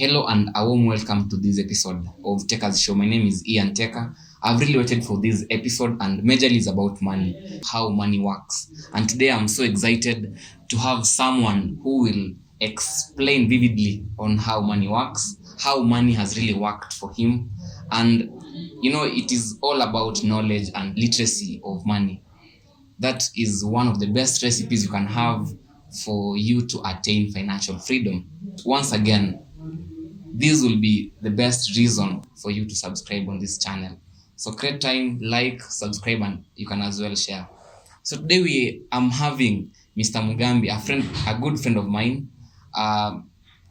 Hello and a warm welcome to this episode of TEKA'S show. My name is Ian Teka. I've really waited for this episode and majorly is about money, how money works. And today I'm so excited to have someone who will explain vividly on how money works, how money has really worked for him. And, it is all about knowledge and literacy of money. That is one of the best recipes you can have for you to attain financial freedom. Once again, this will be the best reason for you to subscribe on this channel. So create time, like, subscribe, and you can as well share. So today I'm having Mr. Mugambi, a good friend of mine,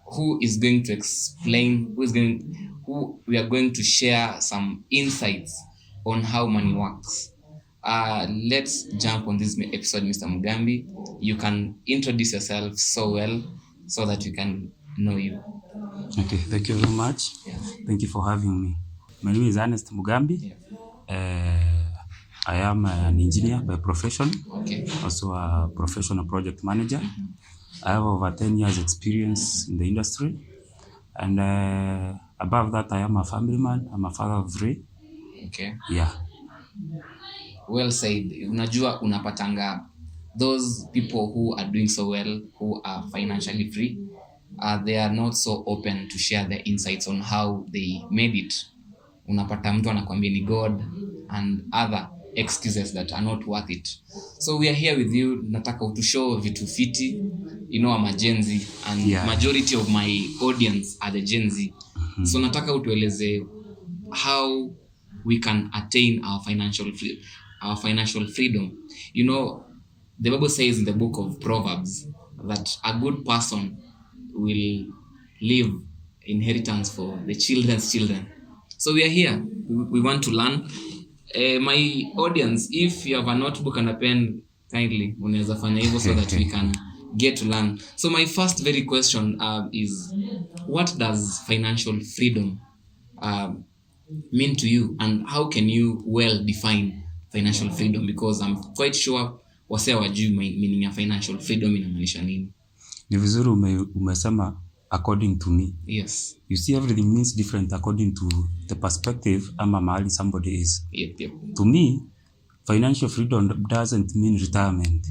who is going to explain, who we are going to share some insights on how money works. Let's jump on this episode, Mr. Mugambi. You can introduce yourself so well so that we can know you. Okay, thank you very much. Yeah. Thank you for having me. My name is Ernest Mugambi. I am an engineer by profession, also a professional project manager. I have over 10 years experience in the industry. And above that, I am a family man. I'm a father of 3. Okay. Yeah. Well said. Unajua unapatanga those people who are doing so well, who are financially free, they are not so open to share their insights on how they made it. Unapata mtu anakuambia ni God and other excuses that are not worth it. So we are here with you. Nataka utushow vitu fiti. I'm a Gen Z and majority of my audience are the Gen Z. So nataka utueleze how we can attain our financial freedom. The Bible says in the book of Proverbs that a good person will leave inheritance for the children's children. So we are here. We want to learn. My audience, if you have a notebook and a pen, kindly unaweza fanya hivyo so that we can get to learn. So my first very question is, what does financial freedom mean to you, and how can you well define financial freedom? Because I'm quite sure wase wajui meaning ya financial freedom inamaanisha nini. Ni vizuri umesema according to me. Yes. You see, everything means different according to the perspective ama mahali somebody is. Yep. To me, financial freedom doesn't mean retirement.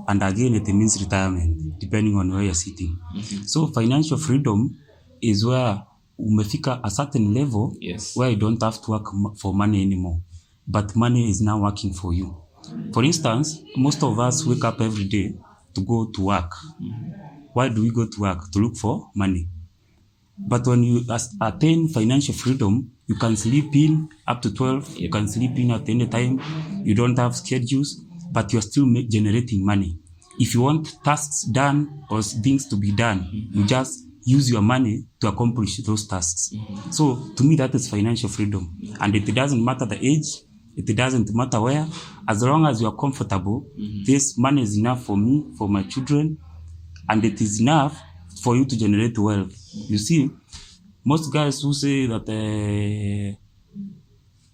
And again, it means retirement depending on where you're sitting. So financial freedom is where umefika a certain level where you don't have to work for money anymore, but money is now working for you. For instance, most of us wake up every day to go to work. Why do we go to work? To look for money. But when you attain financial freedom, you can sleep in up to 12. You can sleep in at any time. You don't have schedules, but you're still generating money. If you want tasks done or things to be done, you just use your money to accomplish those tasks. So to me, that is financial freedom. And it doesn't matter the age. It doesn't matter where. As long as you are comfortable, this money is enough for me, for my children, and it is enough for you to generate wealth. You see, most guys who say that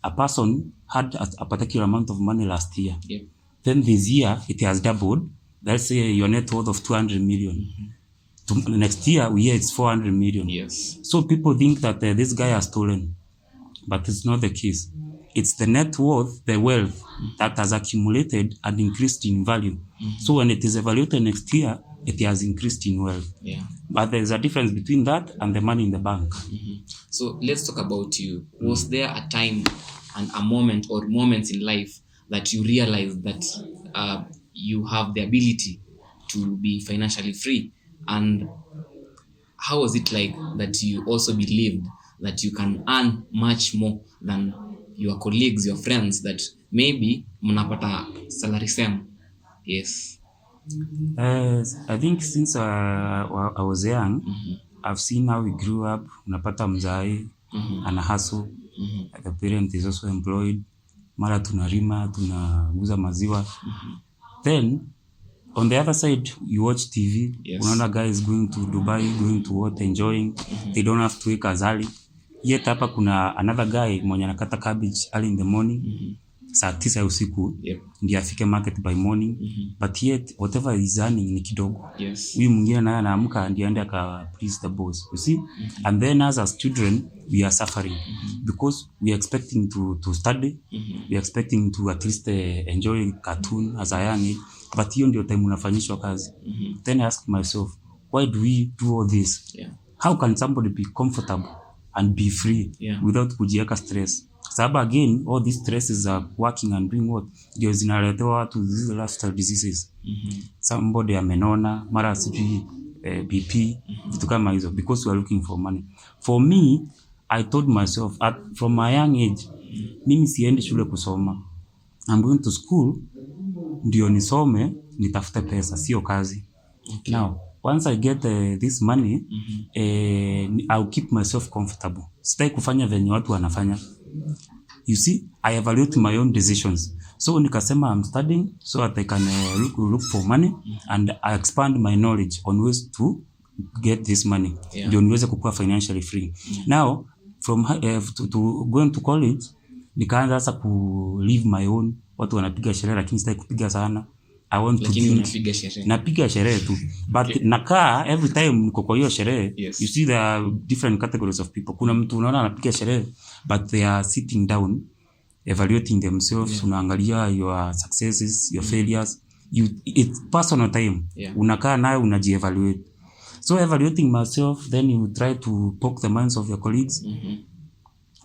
a person had a particular amount of money last year, then this year it has doubled. Let's say your net worth of 200 million. Next year, we hear it's 400 million. Yes. So people think that this guy has stolen, but it's not the case. It's the net worth, the wealth that has accumulated and increased in value. So when it is evaluated next year, it has increased in wealth. Yeah. But there's a difference between that and the money in the bank. So let's talk about you. Was there a time and a moment or moments in life that you realized that you have the ability to be financially free? And how was it like that you also believed that you can earn much more than your colleagues, your friends, that maybe mnapata salary same? Yes. I think since I was young, I've seen how we grew up. Unapata mzai, ana hustle. The parent is also employed. Mara tunarima, tunaguza maziwa. Then, on the other side, you watch TV. Unaona guys going to Dubai, going to what, enjoying. They don't have to wake as early. Yet hapa kuna another guy mwenye anakata cabbage early in the morning. saa 9 ya usiku Yep. ndiye afike market by morning, but yet whatever is earning ni kidogo. Yes. Huyu mwingine naye anaamka ndiye aende aka please the boss, you see. And then as children we are suffering because we are expecting to study, we are expecting to at least enjoy cartoon as a young age, but hiyo ndio time unafanyishwa kazi. Then I ask myself, why do we do all this? Yeah. How can somebody be comfortable and be free without kujiweka stress? Sababu again all these stresses are working and doing what ndio zinaletewa watu these lifestyle diseases. Somebody amenona, mara sijui BP, vitu kama hizo, because we are looking for money. For me, I told myself from my young age, mimi siendi shule kusoma. I'm going to school ndio nisome, nitafute pesa, sio kazi. Okay. Now, once I get this money, I'll keep myself comfortable. Sitaki kufanya venye watu wanafanya. You see, I evaluate my own decisions. So nikasema I'm studying so that I can look for money and I expand my knowledge on ways to get this money. Ndio niweze kukua financially free. Now, from to going to college, nikaanza sasa ku live my own. Watu wanapiga sherehe lakini sitaki kupiga sana. I want to napiga sherehe tu. But nakaa every time niko kwa hiyo sherehe, you see there are different categories of people. Kuna mtu unaona anapiga sherehe but they are sitting down evaluating themselves. Unaangalia your successes, your failures. It's personal time. Unakaa nayo unajievaluate. So evaluating myself, then you try to poke the minds of your colleagues.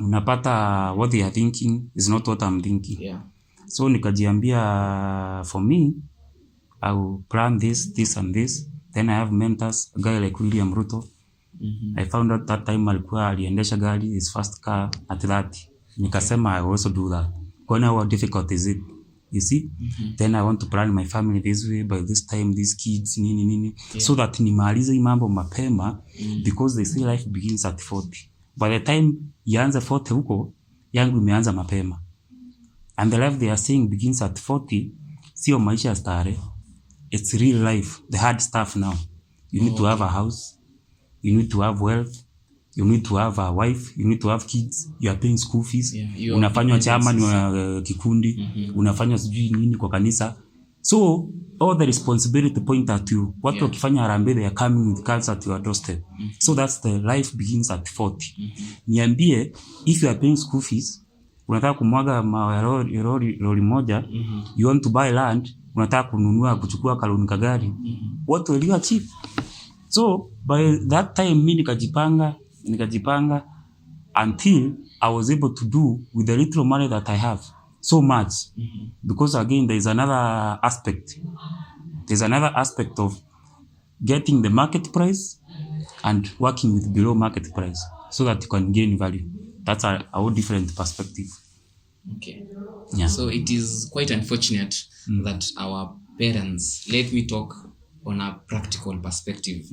Unapata what they are thinking is not what I'm thinking. So nikajiambia, for me, I will plan this and this. Then I have mentors, a guy like William Ruto. I found out that time alikuwa aliendesha gari, his first car at 30. Nikasema I will also do that. Kwani how difficult is it? You see? Then I want to plan my family this way, by this time, these kids, nini. So that nimalize mambo mapema, because they say life begins at 40. By the time ianze 40 huko, yangu imeanza mapema. And the life they are saying begins at 40, sio maisha ya starehe. It's real life, the hard stuff now. You need to have a house, you need to have wealth, you need to have a wife, you need to have kids, you are paying school fees, unafanywa chama ni kikundi, unafanywa sijui nini kwa kanisa. So all the responsibility point at you. Watu wakifanya harambee, they are coming with cards at your doorstep. So that's the life begins at 40. Niambie, if you are paying school fees, unataka kumwaga lori moja, you want to buy land, unataka kununua kuchukua kaloni kagari, what will you achieve? So by that time mimi nikajipanga until I was able to do with the little money that I have so much. Because again there is another aspect. There's another aspect of getting the market price and working with below market price so that you can gain value. That's a whole different perspective. Okay. So it is quite unfortunate that our parents, let me talk on a practical perspective.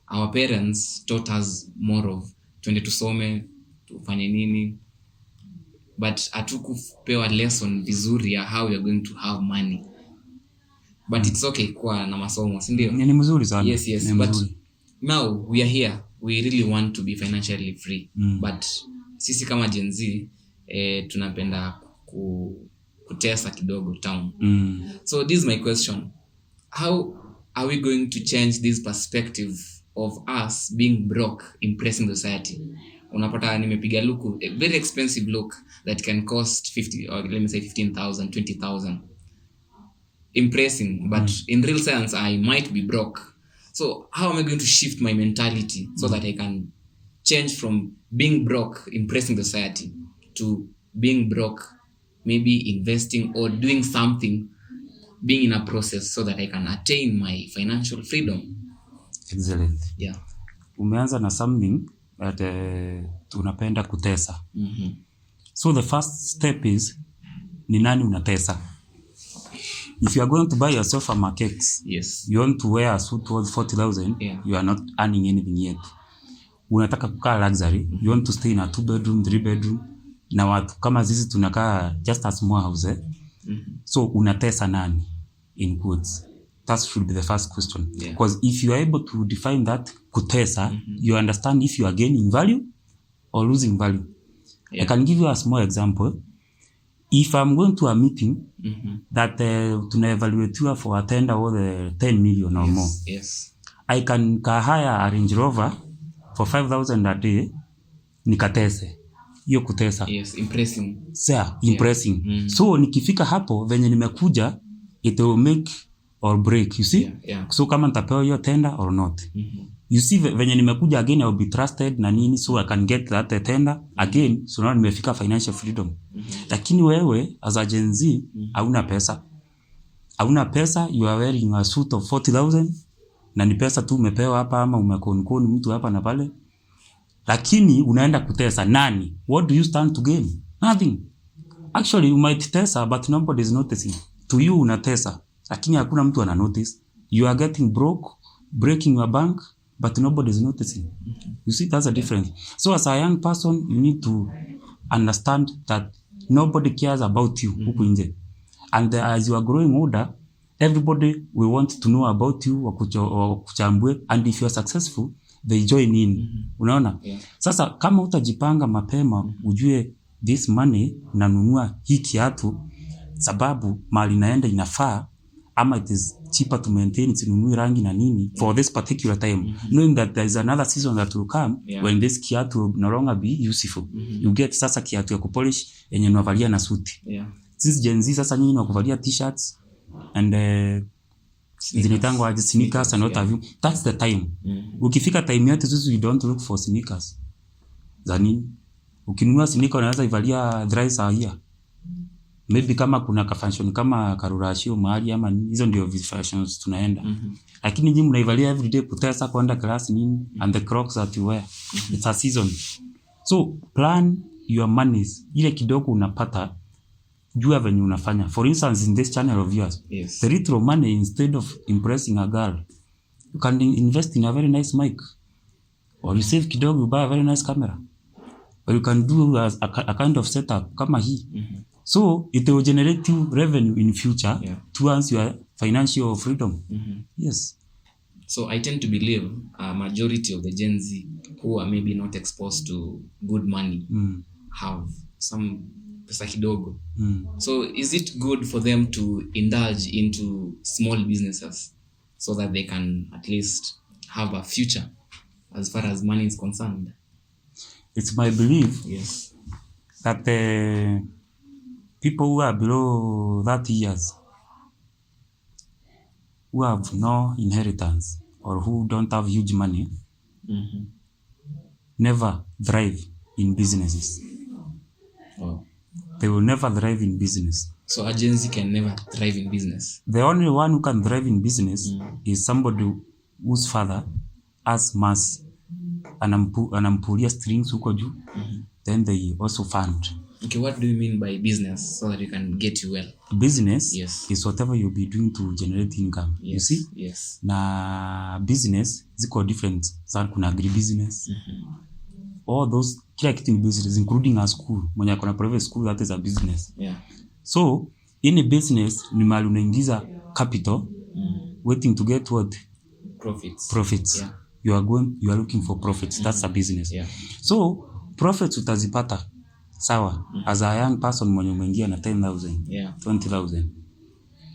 Our parents taught us more of twende tusome, tufanye nini, but hatukupewa lesson vizuri ya how we are going to have money. But it's okay kwa na masomo, si ndio? Ni mzuri sana. Yes. But now we are here, we really want to be financially free. But sisi kama Gen Z tunapenda kutesa kidogo town. So this is my question. How are we going to change this perspective of us being broke, impressing society? Unapata nimepiga look, a very expensive look that can cost 50 or let me say 15,000, 20,000. Impressing, but in real sense I might be broke. So how am I going to shift my mentality so that I can change from being broke, impressing society, to being broke, maybe investing or doing something, being in a process so that I can attain my financial freedom? Excellent. Yeah. Umeanza na something that tunapenda kutesa. So the first step is, ni nani unatesa? If you are going to buy yourself a cakes, you want to wear a suit worth 40,000, you are not earning anything yet. Unataka kukaa luxury, you want to stay in a 2-bedroom, 3-bedroom, na watu kama sisi tunakaa just a small house. So unatesa nani in goods? That should be the first question. Because if you are able to define that kutesa, you understand if you are gaining value or losing value. I can give you a small example. if I'm going to a meeting that tuna evaluate for a tender or the 10 million or more, I can hire a Range Rover for 5,000 a day, nikatese. Hiyo kutesa. Impressing. Impressing. So nikifika hapo venye nimekuja, it will make or break, you see? So kama nitapewa hiyo tender or not. You see venye nimekuja again, I will be trusted na nini, so I can get that tender again, so now nimefika financial freedom. Lakini wewe as a Gen Z hauna pesa. Hauna pesa, you are wearing a suit of 40,000 na ni pesa tu umepewa hapa ama umekonkoni mtu hapa na pale. Lakini unaenda kutesa nani? What do you stand to gain? Nothing. Actually you might tesa but nobody is noticing. To you unatesa, lakini hakuna mtu ana notice. You are getting broke, breaking your bank, but nobody is noticing. You see, that's a difference. So as a young person, you need to understand that nobody cares about you huku nje. And as you are growing older, everybody will want to know about you, wakuchambue, and if you are successful, they join in. Unaona? Sasa kama utajipanga mapema, ujue this money nanunua hii kiatu sababu mali naenda inafaa, ama it is cheaper to maintain, sinunui rangi na nini for this particular time, knowing that there is another season that will come when this kiatu will no longer be useful. You get sasa kiatu ya kupolish yenye unavalia na suti. This Gen Z sasa nyinyi wakuvalia t-shirts and zinaitangwa aje sneakers and what have you. That's the time. Ukifika time yetu sisi we don't look for sneakers. Za nini? Ukinunua sneaker unaweza ivalia dry saa hii. Maybe kama kuna ka fashion kama karurashio mahali ama hizo ndio fashions tunaenda. Lakini nyinyi mnaivalia every day kutesa kwenda class nini and the Crocs that you wear. It's a season. So plan your monies. Ile kidogo unapata jua venye unafanya. For instance, in this channel of yours, the little money, instead of impressing a girl, you can invest in a very nice mic. Or you save kidogo, you buy a very nice camera. Or you can do a kind of setup kama hii. So it will generate you revenue in future towards your financial freedom. Yes. So I tend to believe a majority of the Gen Z who are maybe not exposed to good money have some pesa kidogo. So is it good for them to indulge into small businesses so that they can at least have a future as far as money is concerned? It's my belief that people who are below 30 years, who have no inheritance or who don't have huge money, never thrive in businesses. They will never thrive in business. So a Gen Z can never thrive in business? The only one who can thrive in business is somebody whose father has mass, anampulia strings huko juu, then they also fund. Okay, what do you mean by business so that you can get you well? Business is whatever you'll be doing to generate income. You see? Na business ziko different. Sana kuna agribusiness. All those kila kitu ni business, including a school. Mwenye akona private school, that is a business. So in a business ni mahali unaingiza capital waiting to get what? Profits. You are looking for profits. That's a business. So profits utazipata sawa as a young person mwenye umeingia na 10,000 20,000,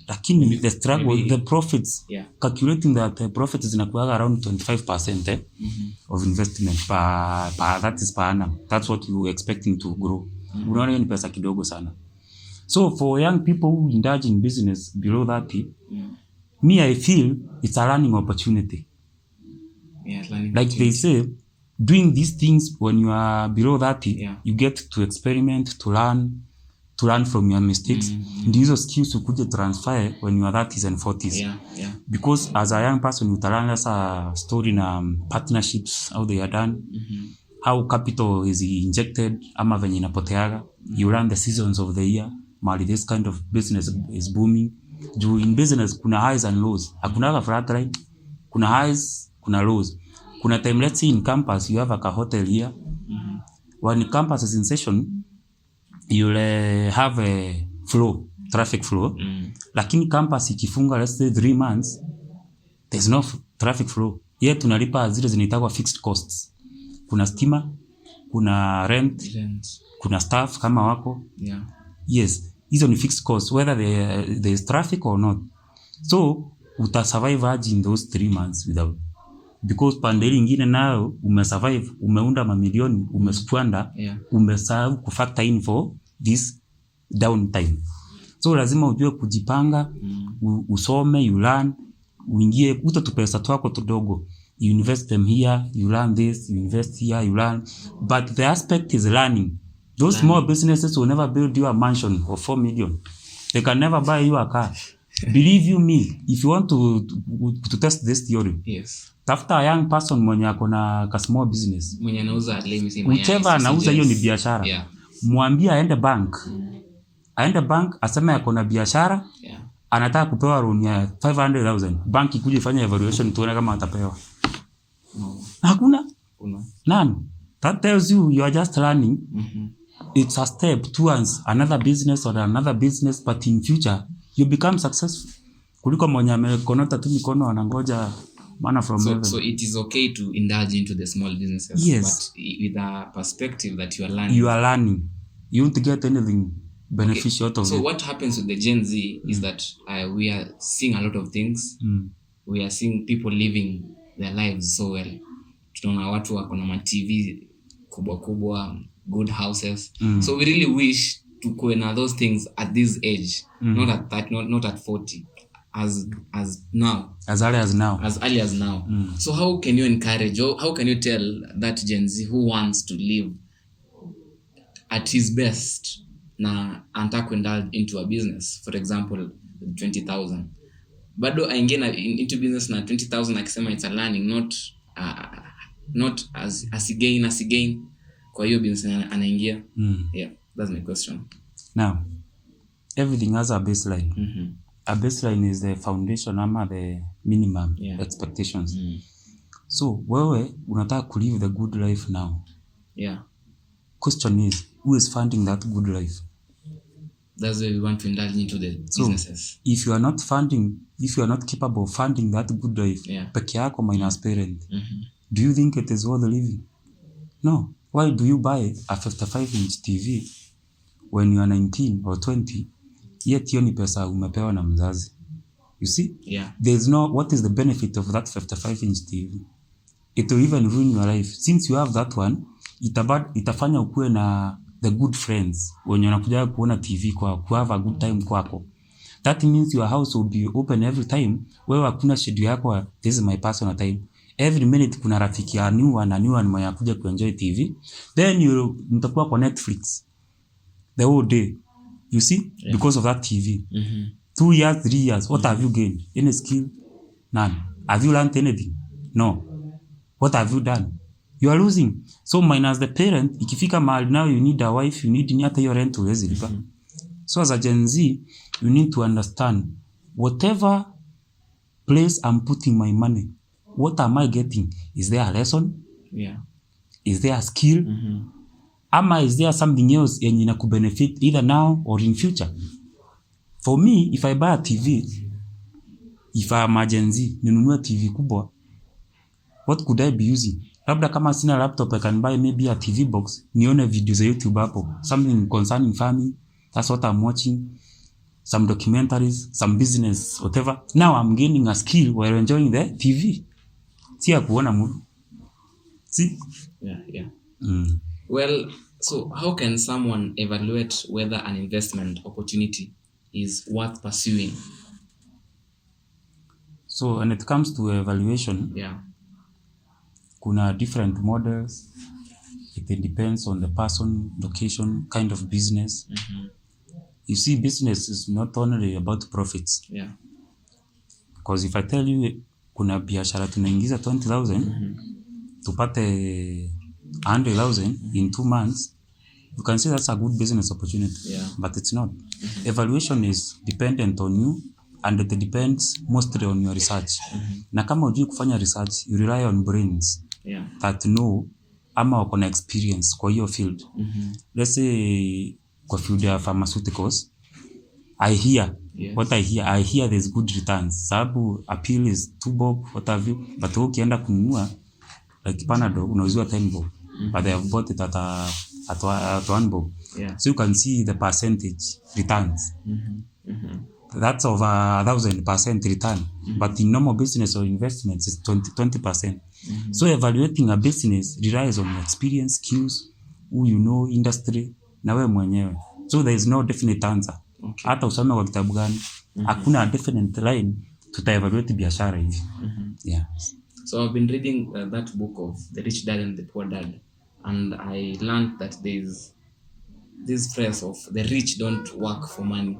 lakini the struggle, the profits, calculating that the profits zinakuwa around 25% of investment per that is per annum. That's what you expecting to grow. Unaona ni pesa kidogo sana. So for young people who indulge in business below 30, me I feel it's a learning opportunity. Like they say, doing these things when you are below 30, you get to experiment, to learn from your mistakes. And these skills you could transfer when you are 30s and 40s. Because as a young person, you learn as a story in partnerships, how they are done, how capital is injected, ama venye inapoteaga. You learn the seasons of the year. Mali this kind of business is booming. In business, kuna highs and lows. Hakunaga flat line. Kuna highs, kuna lows. Kuna time, let's say in campus, you have a hotel here. When campus is in session, you'll have a flow, traffic flow. Lakini campus ikifunga, let's say 3 months, there's no traffic flow. Here tunalipa zile zinaitwa fixed costs. Kuna stima, kuna rent, kuna staff kama wako. Yes, hizo ni fixed costs whether there is traffic or not. So utasurvive aje in those 3 months without, because pande ingine nayo umesurvive, umeunda mamilioni, umesquander, umesahau kufactor in for this downtime. So lazima ujue kujipanga, usome, you learn, uingie tu pesa twako tudogo, you invest them here, you learn this, you invest here, you learn, but the aspect is learning. Those small businesses will never build you a mansion of 4 million. They can never buy you a car. Believe you me, if you want to test this theory, yes, tafuta a young person mwenye akona ka small business, mwenye anauza whichever anauza, hiyo ni biashara. Mwambie aende bank aseme akona biashara, anataka kupewa loan ya 500,000, bank ikuje ifanye evaluation tuone kama atapewa. Hakuna. None. That tells you are just learning. It's a step towards another business or another business, but in future you become successful. Kuliko mwenye amekonota tu mikono anangoja manna from heaven. So it is okay to indulge into the small businesses, yes, but with a perspective that you are learning. You are learning. You won't get anything beneficial out of it. So what happens with the Gen Z is that we are seeing a lot of things. We are seeing people living their lives so well. Tunaona watu wako na TV kubwa, good houses. So we really wish to go na those things at this age, not at 40, as now, as early as now. So how can you encourage, or how can you tell that Gen Z who wants to live at his best na anataka kuindulge into a business, for example 20,000, bado aingie into business na 20,000 akisema it's a learning, not as again kwa hiyo business anaingia? Yeah, that's my question. Now everything has a baseline. A baseline is the foundation ama the minimum expectations. So wewe unataka to live the good life now. Question is, who is funding that good life? That's why we want to indulge into the businesses. If you are not capable of funding that good life, peke yako minus parent, do you think it is worth living? No. Why do you buy a 55-inch TV when you are 19 or 20, yet hiyo ni pesa umepewa na mzazi? You see? There's no, what is the benefit of that 55-inch TV? It will even ruin your life. Since you have that one, itafanya ukue na the good friends when wanakuja kuona TV ku have a good time kwako. That means your house will be open every time. Wewe hakuna schedule yako, this is my personal time. Every minute kuna rafiki ya new one mwenye anakuja kuenjoy TV. Then mtakuwa kwa Netflix the whole day. You see? Because of that TV. 2 years, 3 years, what have you gained? Any skill? None. Have you learned anything? No. What have you done? You are losing. So minus the parent, ikifika mahali now you need a wife, you need hata your rent uwezi lipa. So as a Gen Z, you need to understand whatever place I'm putting my money, what am I getting? Is there a lesson? Is there a skill? Ama is there something else yenye ina kubenefit either now or in future? For me, if I buy a TV, if I'm a Gen Z, ninunue TV kubwa, what could I be using? Labda kama sina laptop, I can buy maybe a TV box, nione videos za YouTube hapo, something concerning farming, that's what I'm watching, some documentaries, some business, whatever. Now I'm gaining a skill while enjoying the TV. Si ya kuona mudu. See? Well, so how can someone evaluate whether an investment opportunity is worth pursuing? So when it comes to evaluation, kuna different models. It depends on the person, location, kind of business. You see, business is not only about profits. Because if I tell you kuna biashara tunaingiza 20,000 tupate 100,000 in 2 months, you can say that's a good business opportunity. But it's not. Evaluation is dependent on you, and it depends mostly on your research. Na kama hujui kufanya research, you rely on brains that know ama wako na experience kwa hiyo field. Let's say kwa field ya pharmaceuticals, I hear there's good returns. Sababu appeal is too big, what have you, but ukienda kununua like Panadol unauziwa 10 bob, but they have bought it at at one bob. Yeah. So you can see the percentage returns. That's over 1,000% return. But in normal business or investments, it's 20%. So evaluating a business relies on experience, skills, who you know, industry, na wewe mwenyewe. So there is no definite answer. Hata usome kwa kitabu gani, hakuna definite line tuta-evaluate biashara hivi. Yeah. So I've been reading that book of The Rich Dad and the Poor Dad, and I learned that there's this phrase of the rich don't work for money.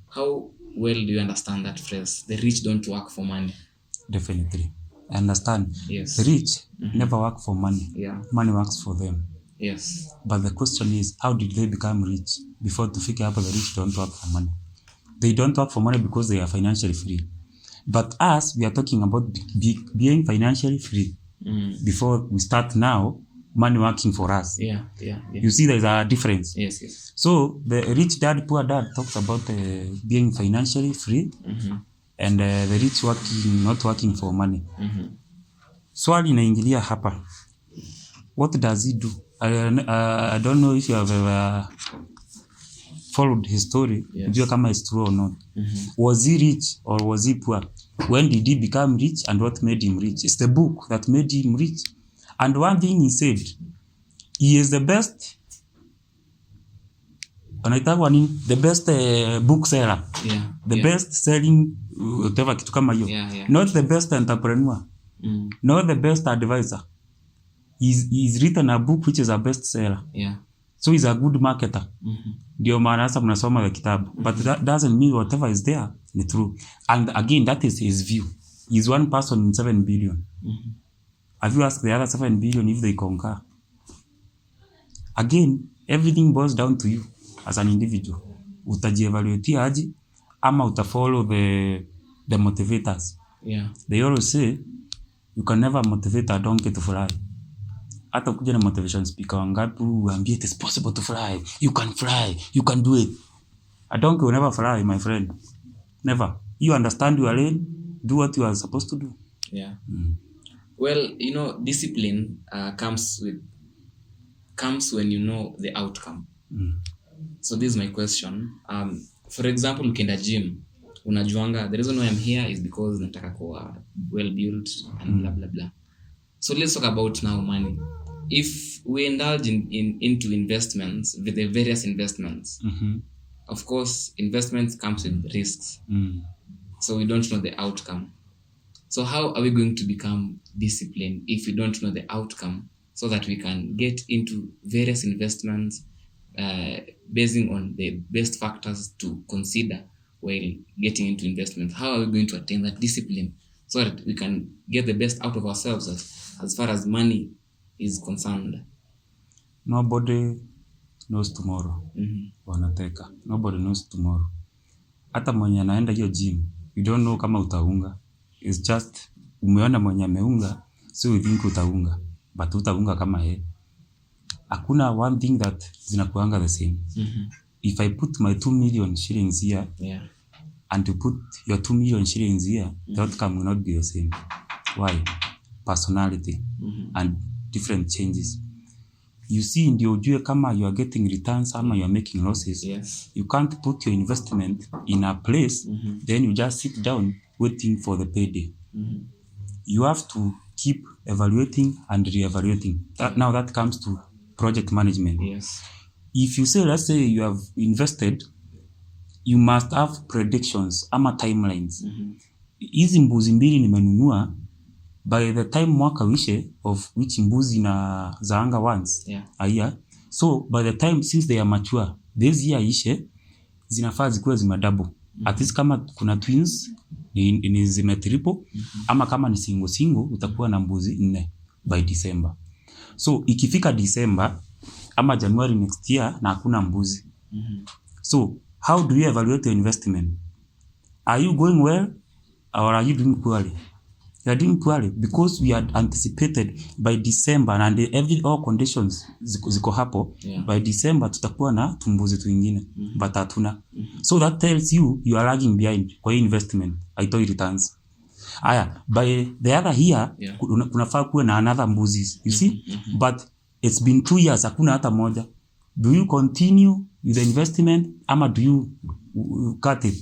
How well do you understand that phrase? The rich don't work for money. Definitely. I understand. Yes. The rich never work for money. Yeah. Money works for them. Yes. But the question is, how did they become rich? Before to figure out the rich don't work for money. They don't work for money because they are financially free. But us, we are talking about being financially free. Before we start now, money working for us. Yeah. You see there's a difference. Yes. So the rich dad, poor dad talks about being financially free and the rich not working for money. Swali inaingilia hapa. What does he do? I don't know if you have ever followed his story. Yes. Kama it's true or not. Was he rich or was he poor? When did he become rich and what made him rich? It's the book that made him rich. And one thing he said, he is the best book seller. The best selling whatever kitu kama hiyo. Not the best entrepreneur. Not the best advisor. He's written a book which is a best seller. So he's a good marketer. Ndio maana sasa mnasoma the kitabu. But that doesn't mean whatever is there is true. And again, that is his view. He's one person in 7 billion. Have you asked the other 7 billion if they concur? Again, everything boils down to you as an individual. Utaji-evaluate aje ama utafollow the motivators. They always say you can never motivate a donkey to fly. Hata kuja na motivation speaker wangapi uambie it is possible to fly. You can do it. A donkey will never fly, my friend. Never. You understand your lane, do what you are supposed to do. Well, discipline comes when you know the outcome. So this is my question. For example, ukienda gym, unajuanga the reason why I'm here is because nataka kuwa well built and blah blah blah. So let's talk about now money. If we indulge into investments, with the various investments, of course, investments comes with risks. So we don't know the outcome. So how are we going to become disciplined if we don't know the outcome, so that we can get into various investments basing on the best factors to consider while getting into investment? How are we going to attain that discipline so that we can get the best out of ourselves as far as money is concerned? Nobody knows tomorrow. Wanateka. Nobody knows tomorrow. Hata mwenye anaenda hiyo gym, you don't know kama utaunga. It's just umeona mwenye ameunga, so you think utaunga, but utaunga kama yeye. Hakuna one thing that zinakuanga the same. If I put my 2 million shillings here, and you put your 2 million shillings here, the outcome will not be the same. Why? Personality and different changes. You see, ndio ujue kama you are getting returns ama you are making losses. You can't put your investment in a place, then you just sit down waiting for the payday. You have to keep evaluating and re-evaluating. Now that comes to project management. If you say, let's say you have invested, you must have predictions ama timelines. Hizi mbuzi mbili nimenunua, by the time mwaka wishe of which mbuzi na zaanga once a year. So by the time since they are mature, this year ishe, zinafaa zikuwe zimadouble. At least kama kuna twins ni zimetriple, ama kama ni single utakuwa na mbuzi 4 by December. So ikifika December ama January next year na hakuna mbuzi. So how do you evaluate your investment? Are you going well or are you doing poorly? You are doing poorly because we had anticipated by December and all conditions ziko hapo. By December tutakuwa na tumbuzi tuingine, but hatuna. So that tells you are lagging behind kwa investment. Haitoi returns. By the other year kunafaa kuwe na another mbuzis. You see? But it's been 2 years hakuna hata moja. Do you continue with the investment ama do you cut it?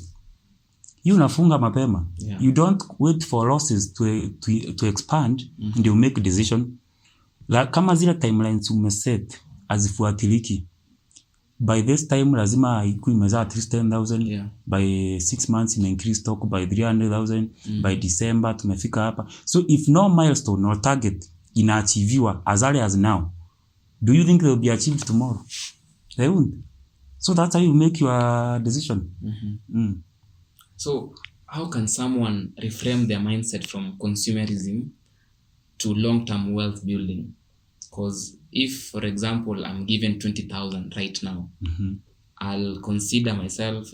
You unafunga mapema. Yeah. You don't wait for losses to expand ndio make decision. Kama zile timelines umeset azifuatiliki, by this time lazima ikuwe imezaa at least 10,000. Yeah. By 6 months ime increase stock by 300,000. By December tumefika hapa. So if no milestone or target inaachiviwa as early as now, do you think they will be achieved tomorrow? They won't. So that's how you make your decision. So how can someone reframe their mindset from consumerism to long-term wealth building? Because if, for example, I'm given 20,000 right now, I'll consider myself,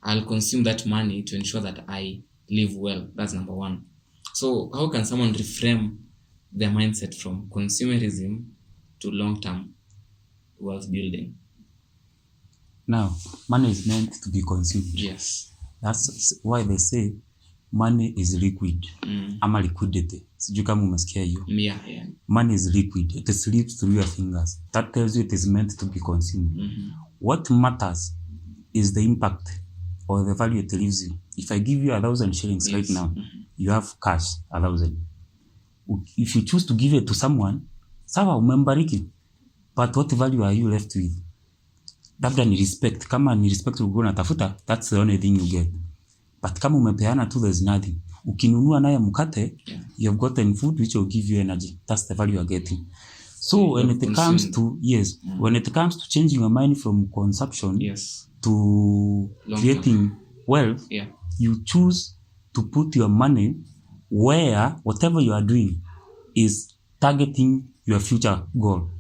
I'll consume that money to ensure that I live well. That's number one. So how can someone reframe their mindset from consumerism to long-term wealth building? Now, money is meant to be consumed. Yes. That's why they say money is liquid. Ama liquidity. Sijui kama umesikia hiyo. Yeah. Money is liquid. It slips through your fingers. That tells you it is meant to be consumed. What matters is the impact or the value it leaves you. If I give you 1,000 shillings right now, you have cash 1,000. If you choose to give it to someone, sawa umembariki. But what value are you left with? Labda ni respect. Kama ni respect ulikuwa unatafuta, that's the only thing you get. But kama umepeana tu, there's nothing. Ukinunua naye mkate, you have gotten food which will give you energy. That's the value you are getting. So when it comes to when it comes to changing your mind from consumption to creating wealth, you choose to put your money where whatever you are doing is targeting your future goal.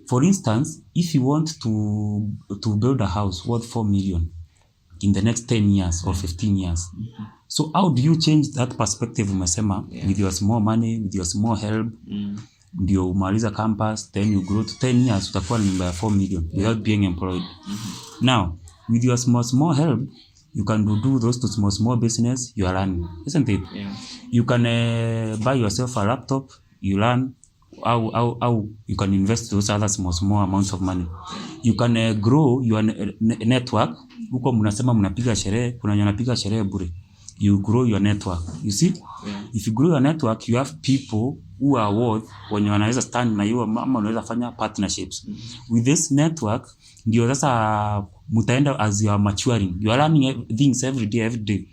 For instance, if you want to build a house worth 4 million in the next 10 years or 15 years, so how do you change that perspective? Umesema with your small money, with your small help, ndio umaliza campus, then you grow to 10 years, utakuwa na nyumba ya 4 million without being employed. Now, with your small help, you can do those to small business you are running, isn't it? You can buy yourself a laptop, you learn how you can invest those other small amounts of money. You can grow your network. Huko mnasema mnapiga sherehe, kuna wenye wanapiga sherehe bure. You grow your network. You see? If you grow your network, you have people who are worth wenye wanaweza stand na you, ama unaweza fanya partnerships. With this network, ndio sasa mtaenda as you are maturing. You are learning things every day.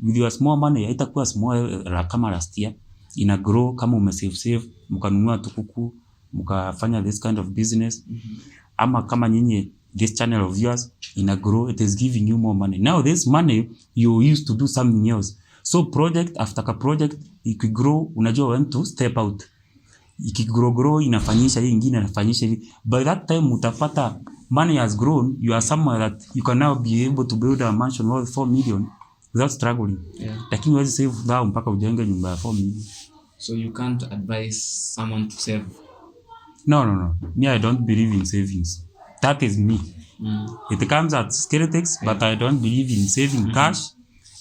With your small money, haitakuwa small kama last year. Ina grow kama umesave, mkanunua tukuku, mkafanya this kind of business. Ama kama nyinyi, this channel of yours, ina grow, it is giving you more money. Now this money, you used to do something else. So project after project, ikigrow, unajua when to step out. Ikigrow, inafanyisha hii ingine, inafanyisha hii. By that time, utapata, money has grown, you are somewhere that you can now be able to build a mansion worth 4 million without struggling. Lakini huwezi save thou mpaka ujenge nyumba ya 4 million. So you can't advise someone to save? No. Me, I don't believe in savings. That is me. It comes at skeletons, but I don't believe in saving cash.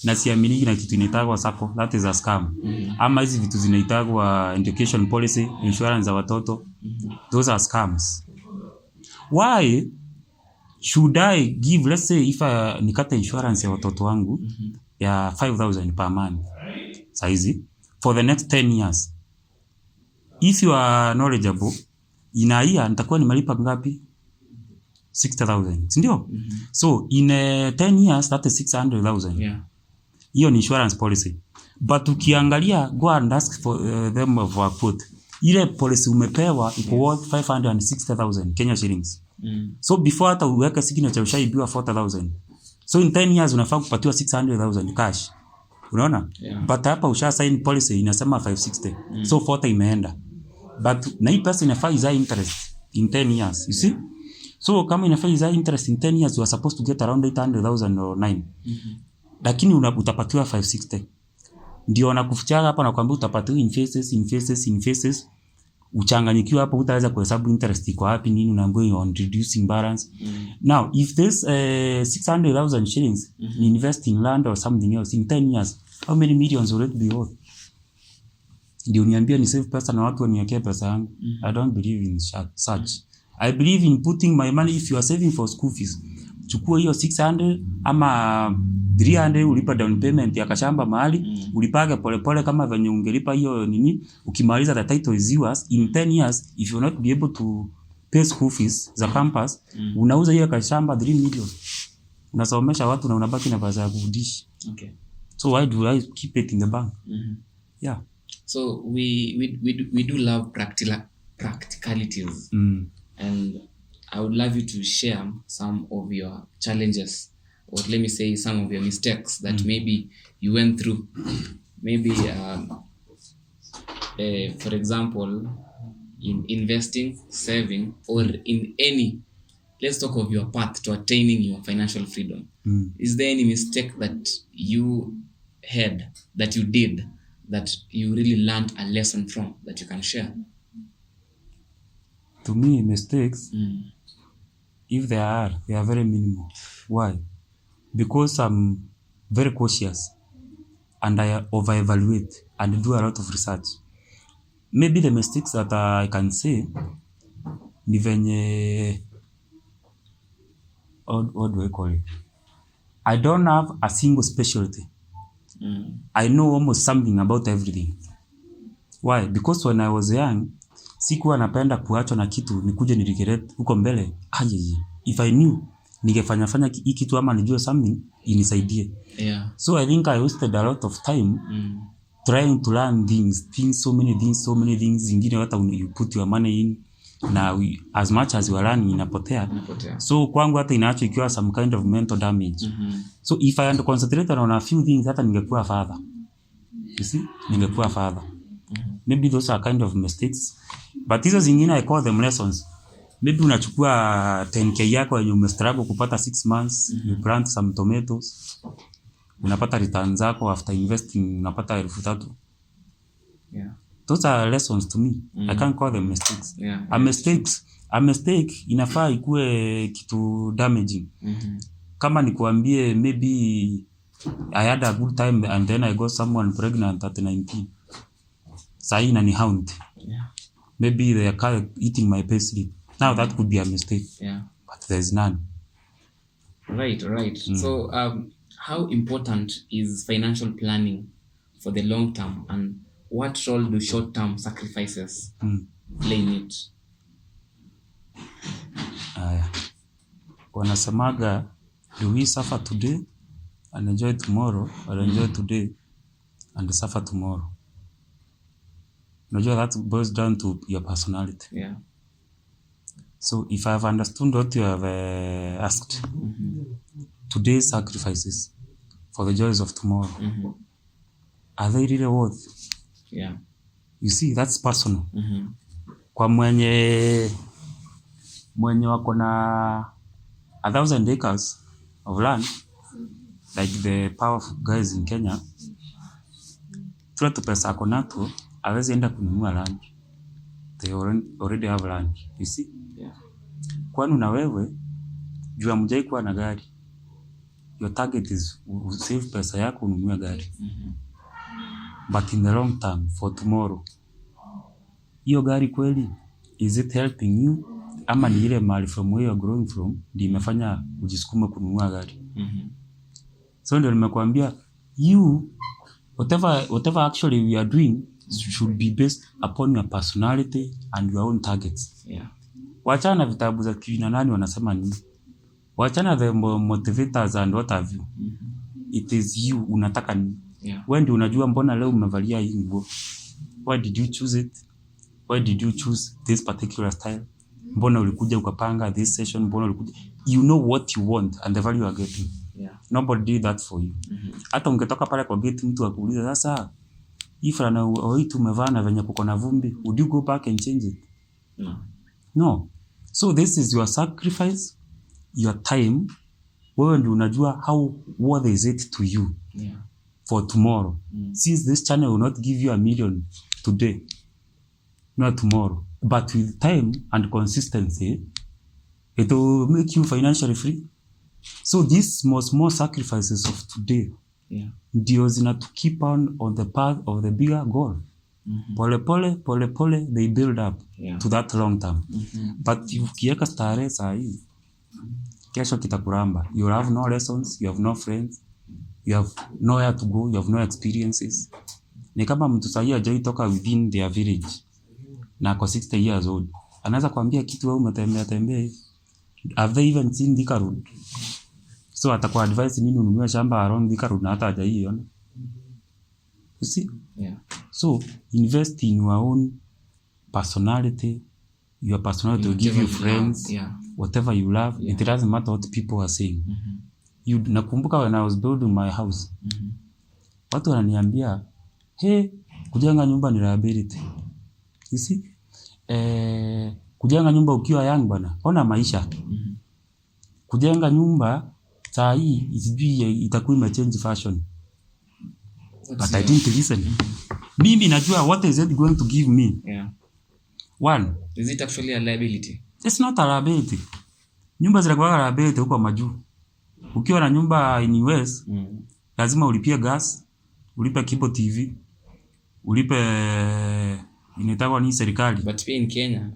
Na siamini na kitu inaitagwa sako. That is a scam. Ama hizi vitu zinaitagwa education policy, insurance za watoto. Those are scams. Why should I give, let's say if nikata insurance ya watoto wangu ya 5,000 per month saizi for the next 10 years. If you are knowledgeable, inaia nitakuwa nimelipa ngapi? 60,000, ndio? So in 10 years that is 600,000. Hiyo ni insurance policy. But ukiangalia, go and ask for them for a quote. Ile policy umepewa iko worth 560,000 Kenya shillings. So before hata uweke signature ushaibiwa 40,000. So in 10 years unafaa kupatiwa 600,000 cash. Unaona? But hapa usha sign policy inasema 560. So 40 imeenda. But na hii pesa inafaa izae interest in 10 years. You see? So kama inafaa izae interest in 10 years, you are supposed to get around 800,000 or 9. Lakini utapatiwa 560. Ndio wanakufichaga hapa na kuambia utapatiwa in phases. Uchanganyikiwa hapo, utaweza kuhesabu interest iko wapi nini, unaambiwa you on reducing balance. Now if this 600,000 shillings invest in land or something else in 10 years, how many millions will it be worth? Ndio niambia ni save pesa na watu waniwekea pesa yangu. I don't believe in such. I believe in putting my money. If you are saving for school fees, chukua hiyo 600 ama 300 ulipa down payment ya kashamba mahali, ulipage polepole kama venye ungelipa hiyo nini. Ukimaliza the title is yours. In 10 years if you not be able to pay school fees za campus, unauza hiyo kashamba 3 million. Unasomesha watu na unabaki na pesa ya kurudisha. Okay. So why do I keep it in the bank? Yeah. So we do love practicalities. And I would love you to share some of your challenges, or let me say some of your mistakes that maybe you went through. Maybe for example, in investing, saving, or in any, let's talk of your path to attaining your financial freedom. Is there any mistake that you had, that you did, that you really learned a lesson from, that you can share? To me, mistakes, if they are very minimal. Why? Because I'm very cautious and I over-evaluate and do a lot of research. Maybe the mistakes that I can say ni venye, what do I call it? I don't have a single specialty. I know almost something about everything. Why? Because when I was young, sikuwa napenda kuachwa na kitu nikuje ni regret huko mbele. If I knew ningefanya hii kitu ama nijue something inisaidie. Yeah. So I think I wasted a lot of time trying to learn so many things zingine hata you put your money in na as much as you are learning inapotea. So kwangu hata inaacha ikiwa some kind of mental damage. So if I had concentrated on a few things hata ningekuwa father. You see? Ningekuwa father. Maybe those are kind of mistakes. But hizo zingine I call them lessons. Maybe unachukua 10k yako yenye umestruggle kupata 6 months, you plant some tomatoes, unapata returns zako after investing unapata 3,000. Yeah. Those are lessons to me. I can't call them mistakes. Yeah. A mistake inafaa ikue kitu damaging. Kama nikuambie maybe I had a good time and then I got someone pregnant at 19. Sahi inani haunt. Yeah. Maybe they are eating my payslip. Now that could be a mistake. Yeah. But there's none. Right. So how important is financial planning for the long term, and what role do short term sacrifices play in it? Wanasemaga, do we suffer today and enjoy tomorrow, or enjoy today and suffer tomorrow? Unajua that boils down to your personality. Yeah. So if I've understood what you have asked, today's sacrifices for the joys of tomorrow, are they really worth? Yeah. You see, that's personal. Kwa mwenye wako na 1,000 acres of land, like the powerful guys in Kenya, tula tu pesa ako nato, hawezi enda kununua land. They already have land. You see? Yeah. Kwani na wewe juu hamjai kuwa na gari, your target is save pesa yako ununue gari. But in the long term, for tomorrow, hiyo gari kweli, is it helping you? Ama ni ile mali from where you're growing from ndio imefanya ujisukume kununua gari. So ndio nimekuambia, you whatever actually we are doing should be based upon your personality and your own targets. Yeah. Wachana na vitabu za kina nani wanasema nini. Wachana the motivators and what have you. It is you, unataka nini. Yeah. Wewe ndio unajua mbona leo umevalia hii nguo. Why did you choose it? Why did you choose this particular style? Mbona ulikuja ukapanga this session? Mbona ulikuja? You know what you want and the value you are getting. Yeah. Nobody did that for you. Hata ungetoka pale kwa gate mtu akuuliza sasa if ana oitu umevaa na venye kuko na vumbi, would you go back and change it? No. So this is your sacrifice, your time. Wewe ndio unajua how worth is it to you for tomorrow. Since this channel will not give you 1 million today, not tomorrow, but with time and consistency, it will make you financially free. So these small sacrifices of today, ndio zina to keep on the path of the bigger goal. Pole pole they build up to that long term. But ukiweka starehe saa hii, kesho kitakuramba. You have no lessons, you have no friends, you have nowhere to go, you have no experiences. Ni kama mtu saa hii hajai toka within their village na ako 60 years old. Anaweza kuambia kitu wewe umetembea. Have they even seen Thika Road? So atakuwa advice nini ununue shamba around Thika Road na hata hajaiona. You see? Yeah. So invest in your own personality. Your personality will give you friends, whatever you love. It doesn't matter what people are saying. Nakumbuka when I was building my house. Watu wananiambia, hey, kujenga nyumba ni liability. You see? Kujenga nyumba ukiwa young bana, ona maisha. Kujenga nyumba saa hii isijui itakuwa imechange fashion. But I didn't listen. Mimi najua what is it going to give me. One, is it actually a liability? It's not a liability. Nyumba zinakuwa liability huko majuu. Ukiwa na nyumba in US, lazima ulipie gas, ulipe cable TV, ulipe inatawa ni serikali. But pia in Kenya,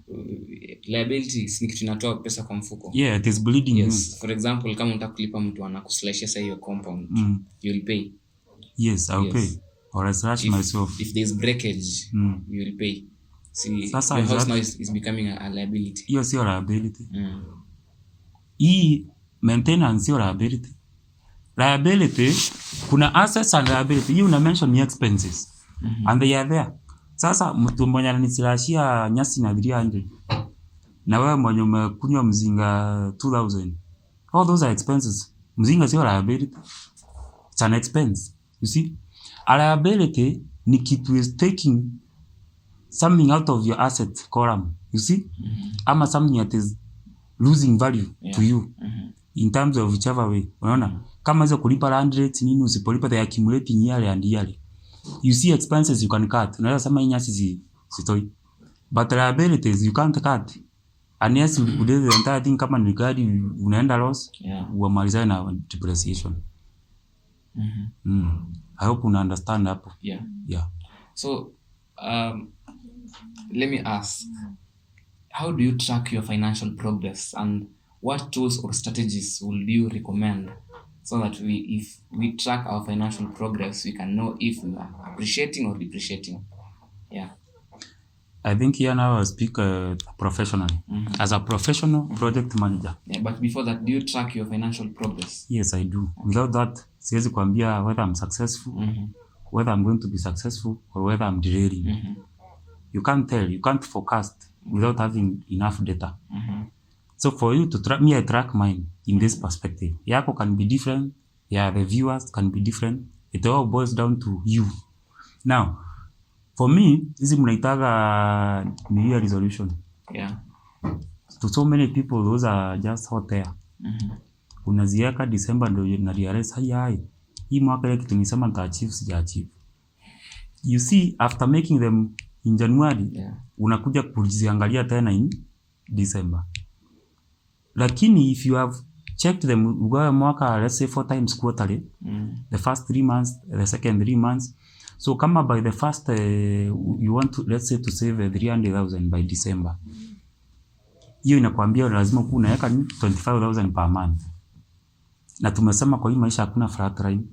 liability si kitu inatoa pesa kwa mfuko. Yeah, it is bleeding. Yes. For example, kama unataka kulipa mtu anakuslashia sasa hiyo compound, you'll pay. Yes, I'll pay. Or I slash myself. If there's breakage, you'll pay. See, Sasa your house now is becoming a liability. Hiyo sio liability. Hii maintenance sio liability. Liability, kuna assets and liability. Hii una mention ni expenses. And they are there. Sasa mtu mwenye anisilashia nyasi na 300. Na wewe mwenye umekunywa mzinga 2000. All those are expenses. Mzinga sio liability. It's an expense. You see? A liability ni kitu is taking something out of your asset column. You see? Ama something that is losing value to you in terms of whichever way. Unaona? Kama hizo kulipa land rates nini usipolipa they accumulating yearly and yearly. You see expenses you can cut. Unaweza sema hii nyasi sitoi. But liabilities you can't cut. Unless you do the entire thing kama ni gari unaenda loss, uamalize na depreciation. I hope you understand hapo. Yeah. So let me ask, how do you track your financial progress and what tools or strategies would you recommend so that if we track our financial progress, we can know if we are appreciating or depreciating? I think here now I speak professionally. As a professional project manager. But before that, do you track your financial progress? Yes, I do. Without that, siwezi kuambia whether I'm successful, whether I'm going to be successful, or whether I'm derailing. You can't tell, you can't forecast without having enough data. So for you to track, I track mine in this perspective. Yako can be different, the viewers can be different. It all boils down to you. Now, for me, hizi mnaitaga New Year resolution. To so many people, those are just hot air. Unaziweka December ndio na realize hai. Hii mwaka ile kitu nisema nita achieve sija achieve. You see, after making them in January, unakuja kuziangalia tena in December. Lakini if you have checked them ugawe mwaka let's say 4 times quarterly, the first 3 months, the second 3 months. So kama by the first you want to let's say to save 300,000 by December. Hiyo inakwambia lazima kuwa unaweka 25,000 per month. Na tumesema kwa hii maisha hakuna flat line.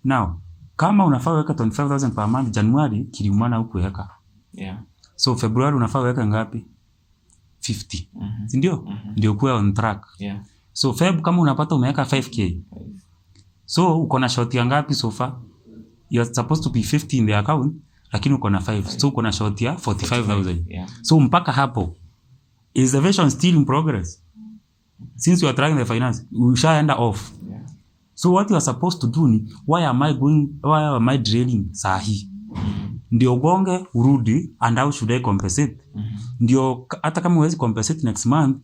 Now, kama unafaa weka 25,000 per month January, Kilimana hukuweka. So February unafaa weka ngapi? 50. Ndio? Ndio kuwa on track. So Feb kama unapata umeweka 5k. So uko na short ya ngapi so far? You're supposed to be 50 in the account, lakini uko na 5. So uko na short ya 45,000. So mpaka hapo, is the version still in progress? Since you are tracking the finance, we shall end off. So what you are supposed to do ni, why am I drailing sahi? Ndio gonge urudi, and how should I compensate? Ndio hata kama huwezi compensate next month,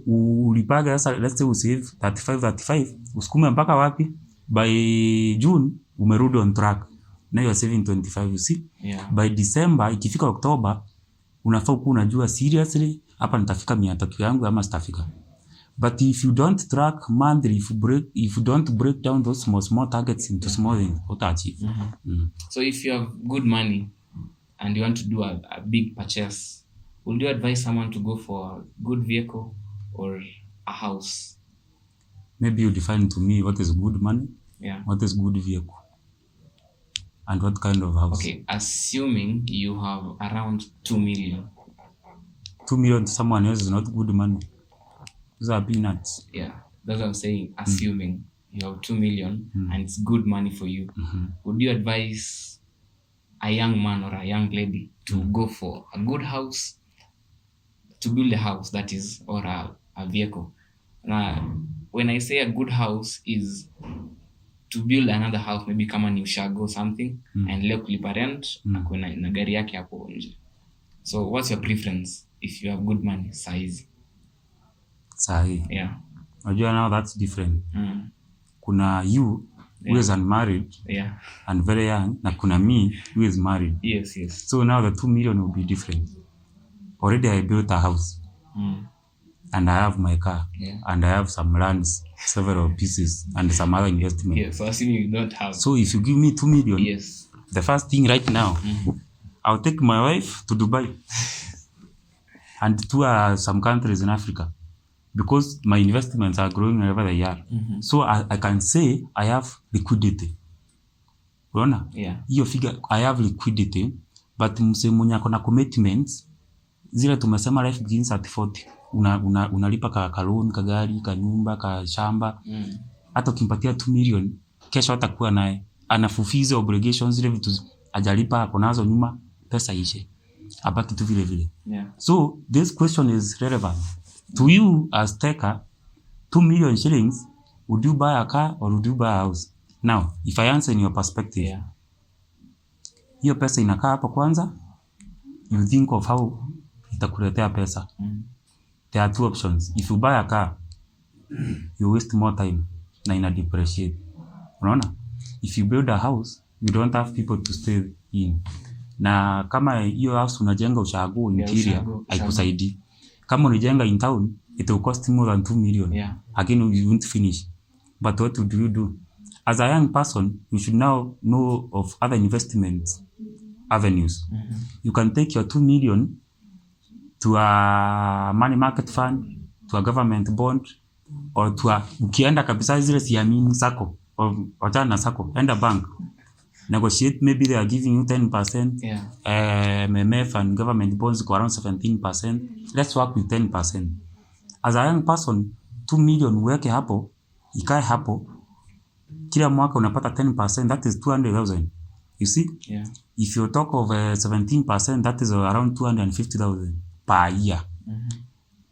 ulipaga sasa let's say we save 35, usukume mpaka wapi? By June umerudi on track. Now you are saving 25, you see? By December ikifika October unafaa kuwa unajua seriously hapa nitafika 300 yangu ama sitafika. But if you don't track monthly, if you don't break down those small targets into small things, what achieve? So if you have good money and you want to do a big purchase, would you advise someone to go for a good vehicle or a house? Maybe you define to me what is good money, Yeah. what is good vehicle, and what kind of house. Okay, assuming you have around 2 million. 2 million to someone else is not good money. Those are peanuts. Yeah, that's what I'm saying. Assuming you have 2 million and it's good money for you, would you advise a young man or a young lady to go for a good house, to build a house, that is, or a vehicle? Now, when I say a good house is to build another house, maybe kama ni ushago something, and leo kulipa rent na gari yake hapo nje. So what's your preference if you have good money size? Sahi. Yeah. Unajua now that's different. Kuna you who is unmarried and very young, na kuna me who is married. Yes. So now the 2 million will be different. Already I built a house. And I have my car. And I have some lands, several pieces, and some other investment. Yeah, so assuming you don't have. So if you give me 2 million, the first thing right now, I'll take my wife to Dubai and to some countries in Africa, because my investments are growing every year. So I can say I have liquidity. Unaona? Hiyo figure, I have liquidity, but mse mwenye akona commitments, zile tumesema life begins at 40. Unalipa ka loan, ka gari, ka nyumba, ka shamba. Hata ukimpatia 2 million, kesho atakuwa naye. Anafufiza obligations zile vitu ajalipa konazo nyuma, pesa ishe. Abaki tu vile vile. So this question is relevant. To you as Teka, 2 million shillings, would you buy a car or would you buy a house? Now, if I answer in your perspective, hiyo pesa inakaa hapo kwanza, you think of how itakuletea pesa. There are two options. If you buy a car, you waste more time na ina depreciate. Unaona? If you build a house, you don't have people to stay in. Na kama hiyo house unajenga ushago interior, haikusaidii. Kama unajenga in town, it will cost more than 2 million. Again, you won't finish. But what would you do? As a young person, you should now know of other investment avenues. You can take your 2 million to a money market fund, to a government bond, or to a, ukienda kabisa zile siamini sako, or wachana sako, enda bank. Negotiate, maybe they are giving you 10%, MMF and government bonds go around 17%. Let's work with 10%. As a young person, 2 million uweke hapo, ikae hapo, kila mwaka unapata 10%, that is 200,000. You see? If you talk of 17%, that is around 250,000 per year.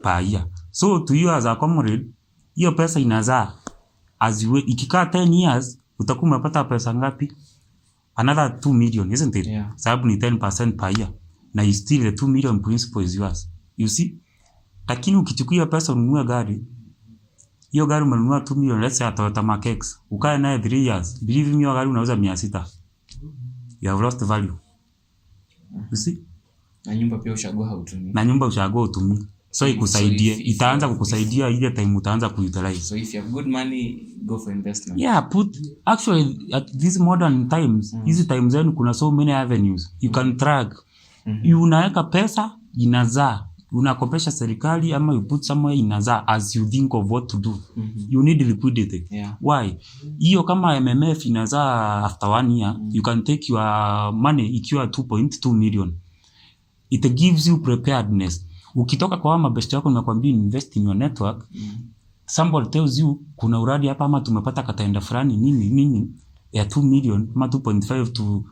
Per year. So to you as a comrade, hiyo pesa inazaa. As you ikikaa 10 years, utakuwa umepata pesa ngapi? Another 2 million, isn't it? Sababu ni 10% per year. Na you still the 2 million principal is yours. You see? Lakini ukichukua pesa ununue gari, hiyo gari umenunua 2 million, let's say a Toyota Mark X. Ukae naye 3 years. Believe me, hiyo gari unauza 600. You have lost value. You see? Na nyumba pia ushago hautumii. Na nyumba ushago hautumii. So ikusaidie, itaanza kukusaidia ile time utaanza kuutilize. So if you have good money, go for investment. Actually at these modern times, hizi times zenu kuna so many avenues. You can track. Unaweka pesa inazaa. Unakopesha serikali ama you put somewhere inazaa as you think of what to do. You need liquidity. Why? Hiyo kama MMF inazaa after 1 year, you can take your money ikiwa 2.2 million. It gives you preparedness. Ukitoka kwa mabest yako nakwambia invest in your network, somebody tells you kuna uradi hapa ama tumepata kataenda fulani nini ya 2 million ama 2.5 to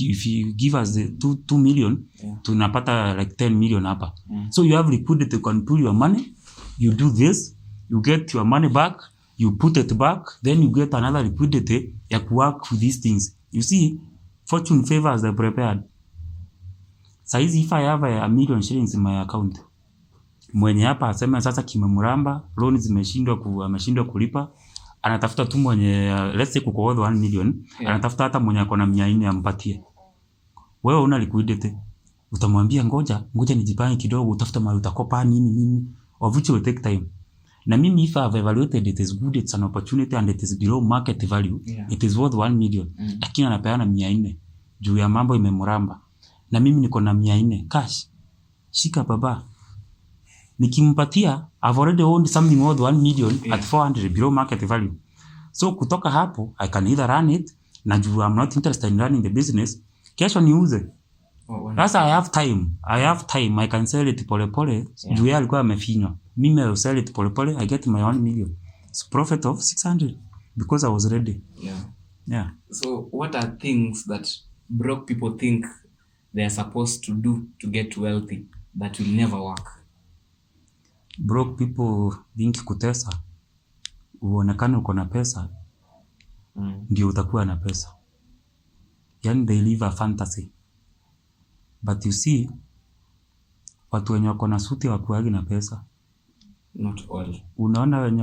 if you give us the 2 million, tunapata like 10 million hapa. So you have liquidity, you can pull your money, you do this, you get your money back, you put it back, then you get another liquidity ya work with these things. You see, fortune favors the prepared. Saizi if I have a million shillings in my account, mwenye hapa asema sasa kimemuramba, loan ameshindwa kulipa, anatafuta tu mwenye let's say kuko worth 1 million, anatafuta hata mwenye akona 400 ampatie. Wewe una liquidity, utamwambia ngoja nijipange kidogo, utafuta mali utakopa nini, of which will take time. Na mimi if I have evaluated it is good, it's an opportunity and it is below market value, it is worth 1 million, lakini anapeana 400. juu ya mambo imemramba. Na mimi niko na 400 cash. Shika baba. Nikimpatia, I've already owned something worth 1 million at 400 below market value. So kutoka hapo, I can either run it, na juu I'm not interested in running the business, kesho niuze. Sasa I have time, I can sell it pole pole, juu yeye alikuwa amefinywa. Mimi I sell it pole pole, I get my 1 million. It's profit of 600 because I was ready. Yeah. So what are things that broke people think they are supposed to do to get wealthy that will never work? Broke people think kutesa, uonekane uko na pesa, ndio utakuwa na pesa. Yani they live a fantasy. But you see, watu wenye wako na suti hawakuagi na pesa. Not all. Unaona wenye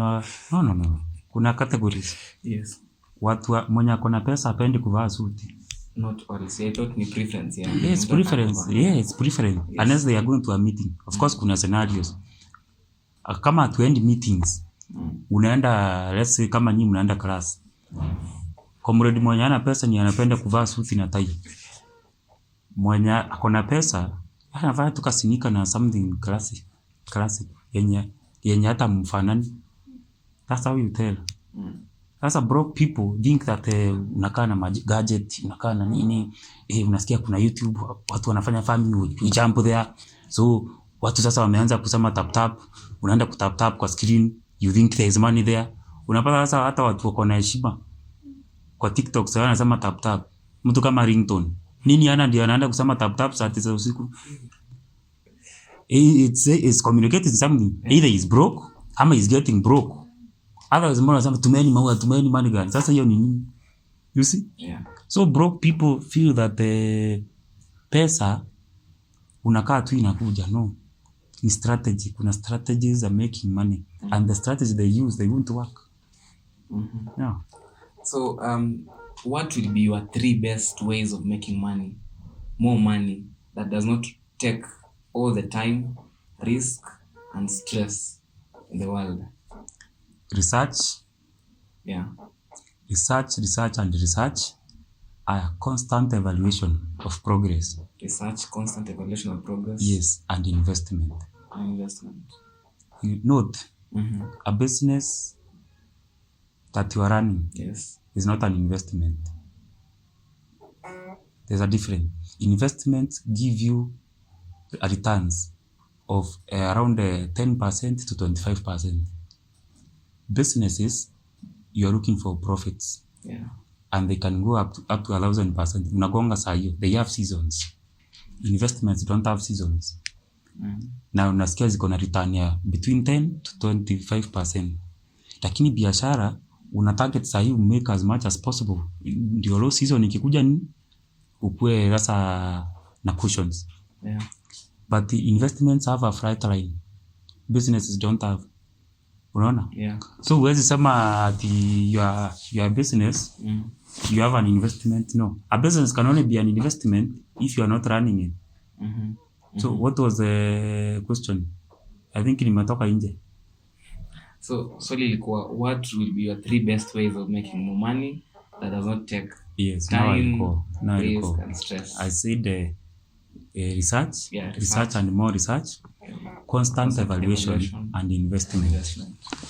no. Kuna categories. Yes. Watu mwenye ako na pesa hapendi kuvaa suti. Not all. See, I thought ni preference. Yes, preference. Yeah, it's preference. Yes. Unless they are going to a meeting. Of course, kuna scenarios. Kama hatuendi meetings, unaenda, let's say kama nyinyi mnaenda class. Comrade mwenye ana pesa ni anapenda kuvaa suti na tai. Mwenye ako na pesa anavaa tu kasinika na something classic yenye hata mfanani. That's how you tell. Sasa broke people think that unakaa na gadget, unakaa na nini, unasikia kuna YouTube, watu wanafanya farming, you jump there. So watu sasa wameanza kusema tap, unaenda kutap kwa screen, you think there is money there. Unapata sasa hata watu wako na heshima kwa TikTok sasa wanasema tap. Mtu kama ringtone. Nini ndio anaenda kusema tap saa 9 usiku. It's communicating something. Either he's broke ama he's getting broke. Otherwise mbona wanasema tumeni money gani? Sasa hiyo ni nini? You see? Yeah. So broke people feel that pesa unakaa tu inakuja. No. Ni strategy. Kuna strategies are making money. And the strategy they use, they won't work. Yeah. So, what will be your 3 best ways of making money? More money that does not take all the time, risk, and stress in the world. Research. Yeah. Research and research. A constant evaluation of progress. Research, constant evaluation of progress. Yes, and investment. You note, a business that you are running is not an investment. There's a difference. Investments give you returns of around 10% to 25%. Businesses, you are looking for profits. Yeah. And they can go up to 1,000%. Unagonga saa hiyo. They have seasons. Investments don't have seasons. Na unasikia ziko na return ya between 10 to 25%. Lakini biashara una target saa hiyo make as much as possible. Ndio low season ikikuja ni ukue sasa na cushions. Yeah. But the investments have a flight line. Businesses don't have. Unaona? Yeah. So huwezi sema ati your business you have an investment. No. A business can only be an investment if you are not running it. So what was the question? I think nimetoka nje. So ilikuwa what will be your 3 best ways of making more money that does not take time, risk, and stress? I said research. Yeah, research and more research. Constant evaluation and investment.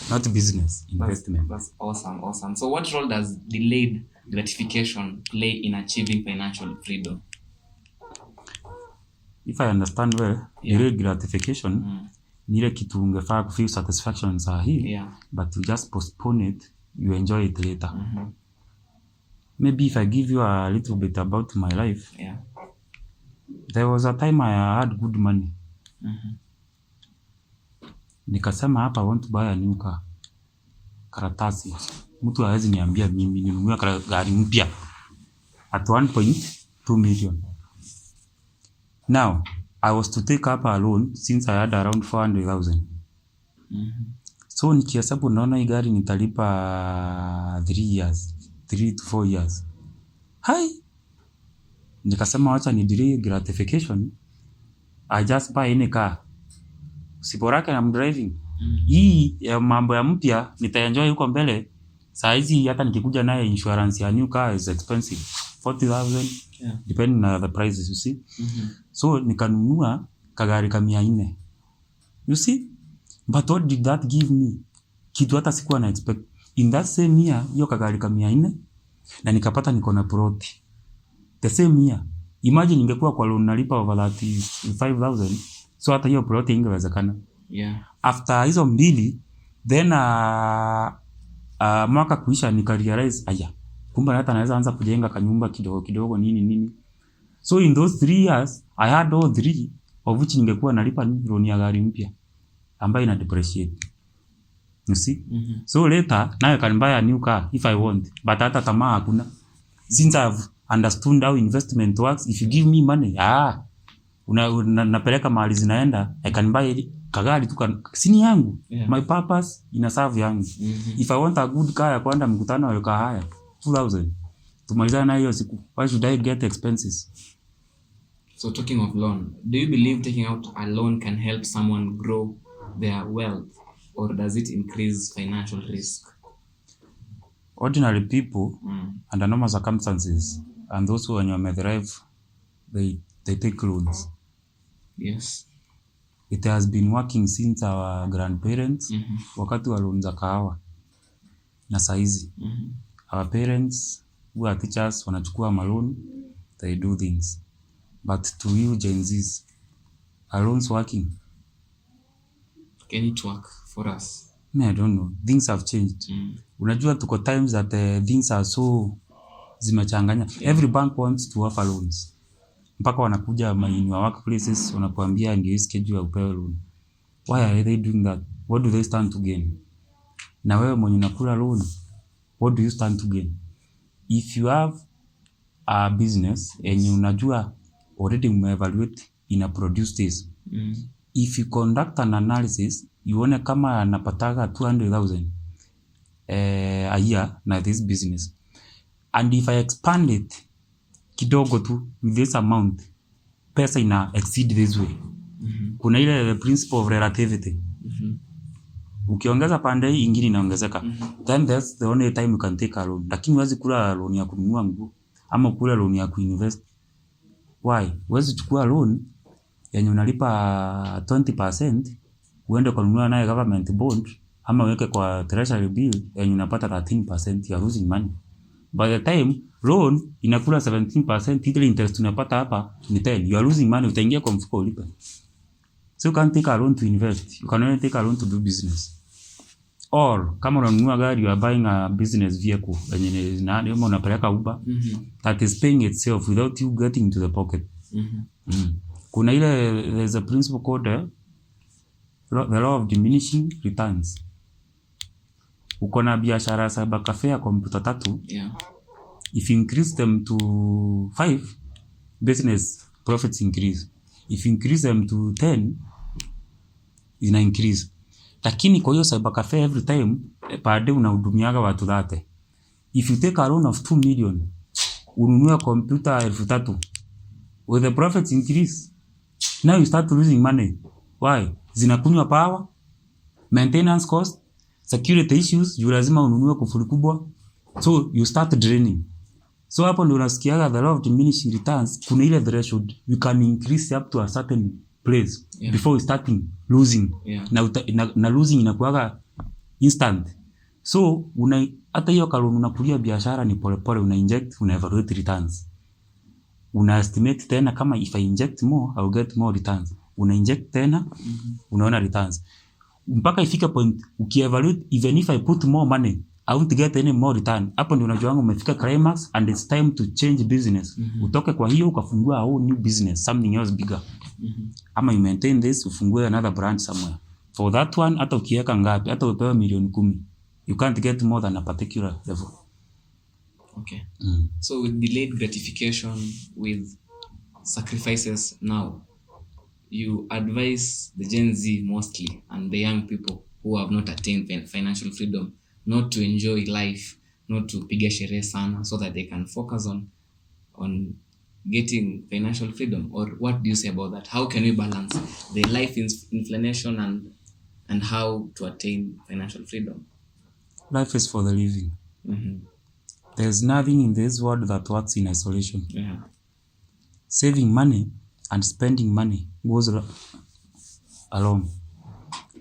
Not business, investment. That's awesome. So what role does delayed gratification play in achieving financial freedom? If I understand well, delayed gratification ni ile kitu ungefaa kufeel satisfaction saa hii, but you just postpone it, you enjoy it later. Maybe if I give you a little bit about my life, there was a time I had good money. Nikasema hapa I want to buy a new car. Karatasi. Mtu hawezi niambia mimi ninunue gari mpya at 1.2 million. Now, I was to take up a loan since I had around 400,000. So nikihesabu naona hii gari nitalipa 3 to 4 years. Hai! Nikasema wacha ni delay gratification. I just buy any car. Siporake na driving. Hii ya mambo ya mpya nitaenjoy huko mbele. Saa hizi hata nikikuja naye insurance ya new car is expensive. 40,000 Yeah. depending on the prices, you see. So nikanunua kagari ka 400, you see. But what did that give me? Kitu hata sikuwa na expect. In that same year, hiyo kagari ka 400 na nikapata niko na plot. The same year. Imagine ningekuwa kwa loan nalipa over 35,000. So hata hiyo plot ingewezekana. Yeah. After hizo mbili, then mwaka kuisha nikarealize kumbe hata naweza anza kujenga kanyumba kidogo kidogo nini. So in those 3 years, I had all 3 of which ningekuwa nalipa loan ya gari mpya ambayo ina depreciate. You see? So later, now I can buy a new car if I want. But hata tamaa hakuna. Since I've understood how investment works, if you give me money, napeleka mahali zinaenda, I can buy kagari tu sini yangu. Yeah. My purpose ina serve yangu. If I want a good car ya kwenda mkutano wa kaa haya 2,000. Tumalizana na hiyo siku. Why should I get expenses? So talking of loan, do you believe taking out a loan can help someone grow their wealth, or does it increase financial risk? Ordinary people under normal circumstances and those who are thrive, they take loans. Yes. It has been working since our grandparents wakati wa loan za kahawa na saizi. Our parents who are teachers wanachukua loan, they do things. But to you Gen Zs, are loans working? Can it work for us? I don't know. Things have changed. Unajua tuko times that things are so zimechanganya. Yeah. Every bank wants to offer loans. Mpaka wanakuja in your workplaces wanakuambia ndio schedule ya upewe loan. Why are they doing that? What do they stand to gain? Na wewe mwenye unakula loan, what do you stand to gain? If you have a business and unajua already umeevaluate ina produce this. If you conduct an analysis, uone kama anapataga 200,000 a year na this business. And if I expand it kidogo tu with this amount, pesa ina exceed this way. Kuna ile the principle of relativity. Ukiongeza pande hii ingine inaongezeka. Then that's the only time you can take a loan. Lakini huwezi kula loan ya kununua nguo ama kula loan ya kuinvest. Why? Huwezi chukua loan yenye unalipa 20% uende kununua naye government bond ama uweke kwa treasury bill yenye unapata 13%, you are losing money. By the time loan inakula 17%, ile interest unapata hapa ni 10, you are losing money, utaingia kwa mfuko ulipe. So you can't take a loan to invest, you can only take a loan to do business. Or kama unanunua gari, you are buying a business vehicle yenye kama unapeleka Uber, that is paying itself without you getting to the pocket. Kuna ile, there's a principle called the law of diminishing returns. Uko na biashara saba cafe ya kompyuta 3. Yeah. If you increase them to 5, business profits increase. If you increase them to 10, ina increase. Lakini kwa hiyo cyber cafe every time per day unahudumiaga watu 30. If you take a loan of 2 million, ununue kompyuta 3,000, will the profits increase? Now you start losing money. Why? Zinakunywa power, maintenance cost, security issues, juu lazima ununue kufuli kubwa. So you start draining. So hapo ndio unasikiaga the law of diminishing returns, kuna ile threshold you can increase up to a certain place before starting losing. Na losing inakuaga instant. So hata hiyo kaloni unakulia biashara ni polepole, una inject, una evaluate returns. Una estimate tena kama if I inject more I will get more returns. Una inject tena, unaona returns. Mpaka ifika point ukievaluate, even if I put more money I won't get any more return. Hapo ndio unajua umefika climax and it's time to change business. Utoke kwa hiyo ukafungua a new business, something else bigger. Ama you maintain this, ufungue another branch somewhere. For that one, hata ukiweka ngapi, hata upewe milioni 10, you can't get more than a particular level. Okay. So with delayed gratification, with sacrifices now, you advise the Gen Z mostly and the young people who have not attained financial freedom not to enjoy life, not to piga sherehe sana, so that they can focus on getting financial freedom? Or what do you say about that? How can we balance the life inflation and how to attain financial freedom? Life is for the living. There's nothing in this world that works in isolation. Yeah. Saving money and spending money goes along.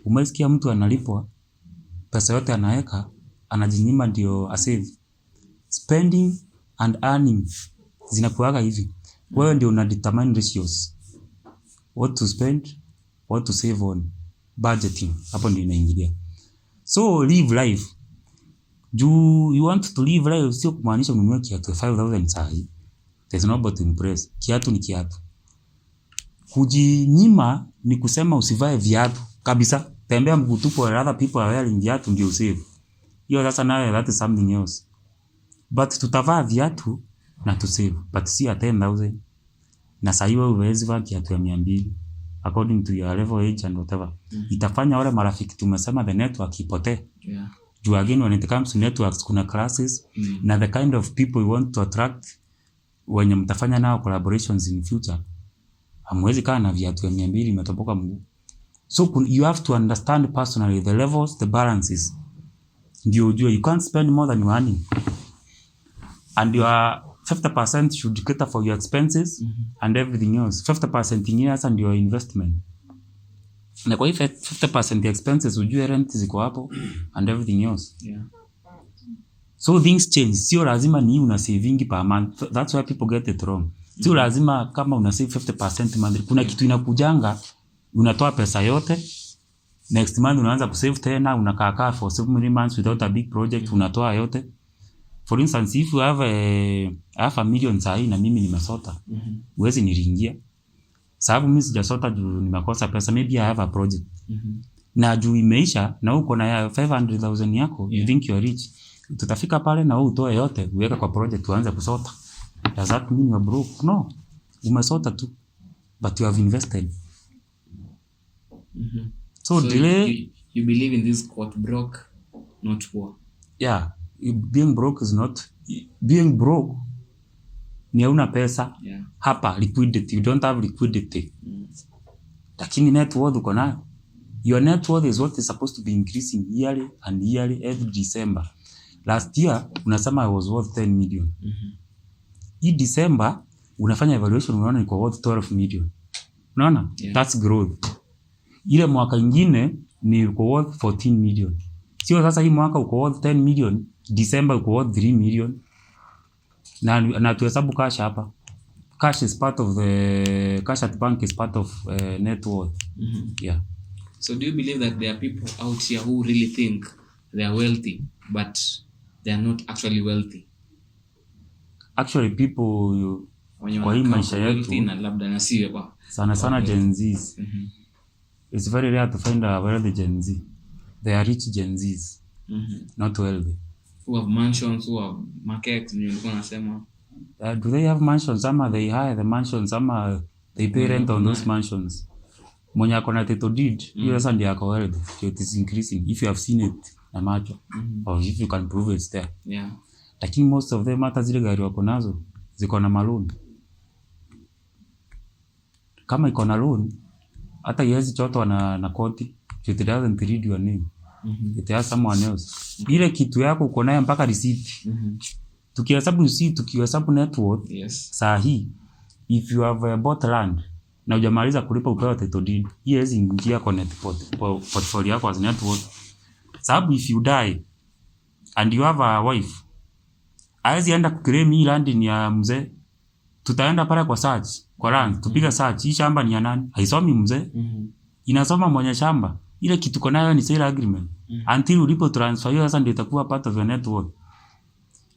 Umesikia mtu analipwa pesa yote anaweka, anajinyima ndio asave. Spending and earning zinakuwaga hivi. Wewe ndio una determine ratios. What to spend, what to save on. Budgeting, hapo ndio inaingilia. So live life. You want to live life, sio kumaanisha ununue kiatu 5,000 sahi. There's nobody to impress. Kiatu ni kiatu. Kujinyima ni kusema usivae viatu kabisa. Tembea mguu tupu where other people are wearing viatu ndio usave. Hiyo sasa nayo that is something else. But tutavaa viatu na to save. But si at 10,000. Na sasa hiyo uwezi vaa kiatu ya 200 according to your level age and whatever. Itafanya wale marafiki tumesema the network ipotee. Yeah. Juu again when it comes to networks kuna classes na the kind of people you want to attract wenye mtafanya nao collaborations in future. Hamwezi kaa na viatu ya 200 imetoboka mguu. So you have to understand personally the levels, the balances. Ndio ujue you can't spend more than you earning. And your 50% should cater for your expenses and everything else. 50% ingine hasa ndio investment. Na kwa hivyo 50% expenses ujue rent ziko hapo and everything else. Yeah. So things change. Sio lazima ni una saving per month. That's why people get it wrong. Sio lazima kama una save 50% monthly. Kuna kitu inakujanga, unatoa pesa yote. Next month unaanza kusave tena, unakaa for so many months without a big project, unatoa yote. For instance, if you have a million sahi na mimi nimesota, uwezi niringia. Sababu mimi sijasota juu nimekosa pesa, maybe I have a project. Na juu imeisha na uko na 500,000 yako, you think you are rich. Tutafika pale na wewe utoe yote, uweka kwa project uanze kusota. Does that mean you are broke? No. Umesota tu. But you have invested. So delay. You believe in this quote, broke, not poor. Yeah. Being broke is not. Being broke ni hauna pesa. Yeah. Hapa liquidity. You don't have liquidity. Lakini net worth uko nayo. Your net worth is what is supposed to be increasing yearly and yearly every December. Last year unasema I was worth 10 million. Hii December unafanya evaluation unaona niko worth 12 million. Unaona? Yeah. That's growth. Ile mwaka ingine ni uko worth 14 million. Sio sasa hii mwaka uko worth 10 million, December uko worth 3 million. Na tuhesabu cash hapa. Cash is part of the cash at bank is part of net worth. Yeah. So do you believe that there are people out here who really think they are wealthy but they are not actually wealthy? Actually people kwa hii maisha yetu na labda na siwe ba sana Gen Zs. It's very rare to find a wealthy Gen Z. They are rich Gen Zs. Not wealthy. Who have mansions, who have markets, nilikuwa nasema. Do they have mansions? Ama they hire the mansions, ama they pay rent on those mansions. Mwenye ako na title deed, hiyo sasa ndio ako wealthy. So it is increasing if you have seen it na macho or if you can prove it's there. Yeah. Lakini most of them hata zile gari wako nazo ziko na loan. Kama iko na loan hata yezi choto na koti, it doesn't read your name. It has someone else. Ile kitu yako uko nayo mpaka receipt. Tukihesabu receipt, tukihesabu net worth. Yes. Saa hii if you have bought land na hujamaliza kulipa upewa title deed, yezi ingia kwa net portfolio yako as net worth. Sababu if you die and you have a wife, haizi enda kuclaim hii land ni ya mzee. Tutaenda pale kwa search, kwa land, tupiga search, hii shamba ni ya nani? Haisomi mzee. Inasoma mwenye shamba. Ile kitu kona nayo ni sale agreement. Until ulipo transfer hiyo sasa ndio itakuwa part of your net worth.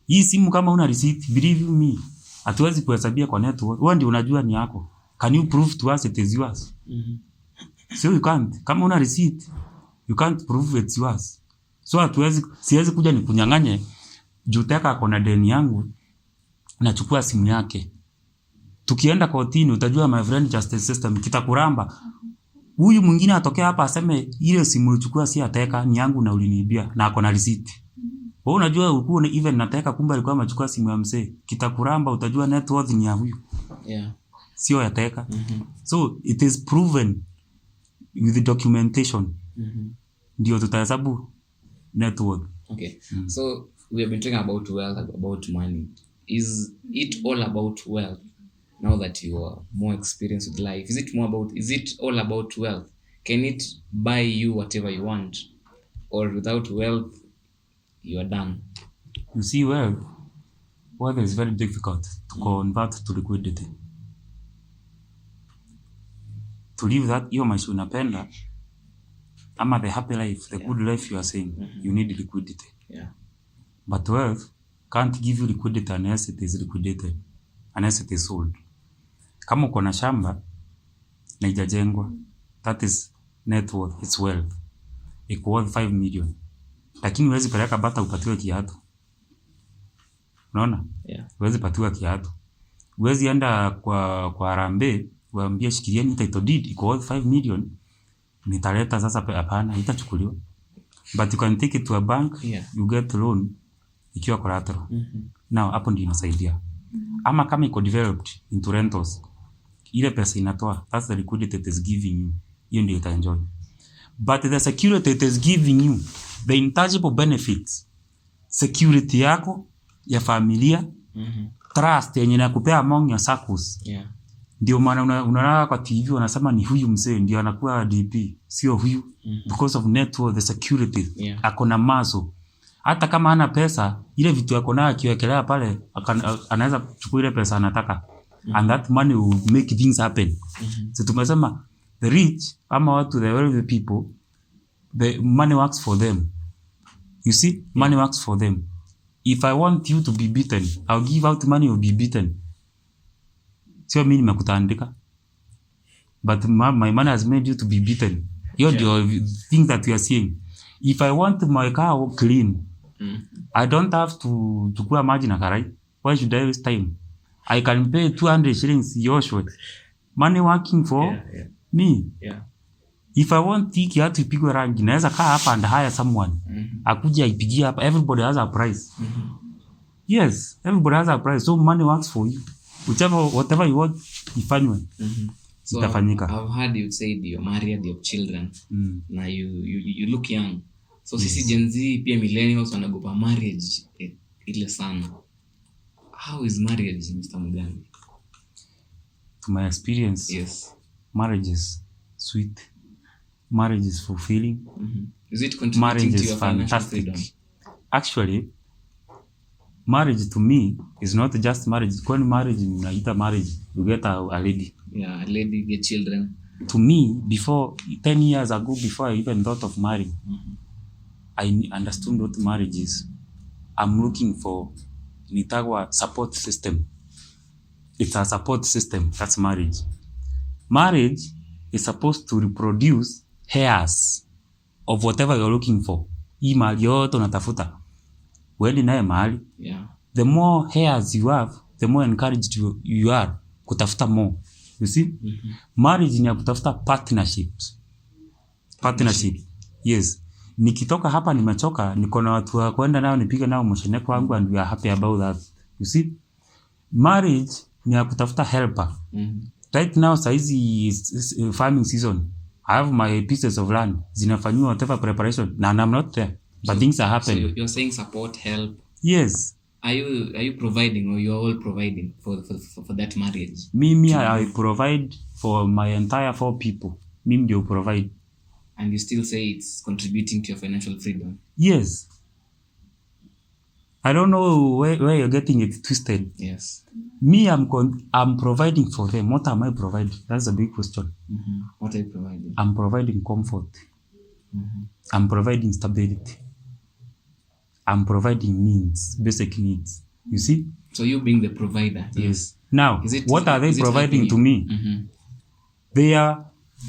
Hii simu kama una receipt, believe me, hatuwezi kuhesabia kwa net worth. Wewe ndio unajua ni yako. Can you prove to us it is yours? So you can't. Kama una receipt, you can't prove it's yours. So siwezi kuja nikunyang'anye juu Teka ako na deni yangu nachukua simu yake. Tukienda kotini utajua my friend justice system kitakuramba. Huyu mwingine atokea hapa aseme ile simu ulichukua si ya Teka ni yangu na uliniibia na ako na receipt. Wewe unajua ulikuwa even na Teka kumbe alikuwa amechukua simu ya mzee. Kitakuramba utajua net worth ni ya huyu. Yeah. Sio ya Teka. So it is proven with the documentation. Ndio tutahesabu net worth. Okay. So we have been talking about wealth, about money. Is it all about wealth? Now that you are more experienced with life, is it all about wealth? Can it buy you whatever you want, or without wealth you are done? You see, wealth is very difficult to convert to liquidity. To live that hiyo maisha unapenda, ama the happy life, the good life you are saying, you need liquidity. Yeah. But wealth can't give you liquidity unless it is liquidated, unless it is sold. Kama uko na shamba na haijajengwa, that is net worth, it's wealth. Iko worth 5 million. Lakini huwezi peleka bata upatiwe kiatu. Unaona? Yeah. Huwezi patiwa kiatu. Huwezi enda kwa Harambee waambie shikilieni title deed iko worth 5 million. Nitaleta sasa, hapana, itachukuliwa. But you can take it to a bank, you get loan ikiwa collateral. Now hapo ndio inasaidia. Ama kama iko developed into rentals, ile pesa inatoa, that's the liquidity it is giving you. Hiyo ndio utaenjoy. But the security it is giving you, the intangible benefits, security yako ya familia, trust yenye nakupea among your circles. Yeah. Ndio maana unaona kwa TV wanasema ni huyu mzee ndio anakuwa DP, sio huyu. Because of net worth, the security. Yeah. Ako na mazo. Hata kama hana pesa, ile vitu yako nayo akiwekelea pale, anaweza kuchukua ile pesa anataka. And that money will make things happen. So tumesema the rich, ama watu, the wealthy people, the money works for them. You see, money works for them. If I want you to be beaten, I'll give out money, you'll be beaten. Sio mimi nimekutandika. But my money has made you to be beaten. You're the thing that we are seeing. If I want my car clean, I don't have to chukua maji na karai. Why should I waste time? I can pay 200 shillings yoshwe. Money working for me. Yeah. If I want tiki hatu ipigwe rangi, naweza kaa hapa and hire someone. Akuje aipigie hapa. Everybody has a price. Yes, everybody has a price. So money works for you. Whatever you want, ifanywe. So itafanyika. I've heard you say you're married, you have children. Now you look young. So sisi Gen Z pia millennials wanagopa marriage ile sana. How is marriage, Mr. Mugambi? To my experience, marriage is sweet. Marriage is fulfilling. Is it contributing to your financial freedom? Actually, marriage to me is not just marriage. When marriage, unaita marriage, you get a lady. Yeah, a lady, get children. To me, before 10 years ago, before I even thought of marrying, I understood what marriage is. I'm looking for nitagwa support system. It's a support system. That's marriage. Marriage is supposed to reproduce heirs of whatever you're looking for. Hii mali yote unatafuta. Wewe naye mali. Yeah. The more heirs you have, the more encouraged you are kutafuta more. You see? Marriage ni ya kutafuta partnerships. Partnership. Yes. Nikitoka hapa nimechoka, niko na watu wa kwenda nao nipige nao mshene kwangu and we are happy about that. You see? Marriage ni ya kutafuta helper. Right now saizi farming season. I have my pieces of land. Zinafanywa whatever preparation and I'm not there. But things are happening. So you're saying support, help. Yes. Are you providing, or you're all providing for that marriage? Me, I provide for my entire 4 people. Me ndio provide. And you still say it's contributing to your financial freedom? Yes. I don't know where you're getting it twisted. Yes. Me, I'm providing for them. What am I providing? That's a big question. What are you providing? I'm providing comfort. I'm providing stability. I'm providing needs, basic needs. You see? So you being the provider. Yes. Now, what are they providing to me? They are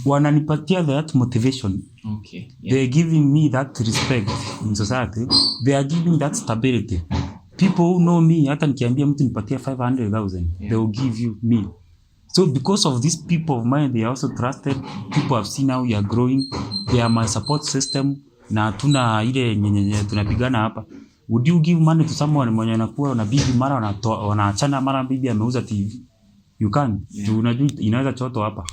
wananipatia that motivation. Okay. Yeah. They're giving me that respect in society. They are giving that stability. People who know me, hata nikiambia mtu nipatia 500,000, they will give you me. So because of these people of mine, they are also trusted. People have seen how we are growing. They are my support system. Na tuna ile nyenye tunapigana hapa. Would you give money to someone mwenye anakuwa na bibi mara wanaachana mara bibi ameuza TV? You can. Unajua inaweza choto hapa.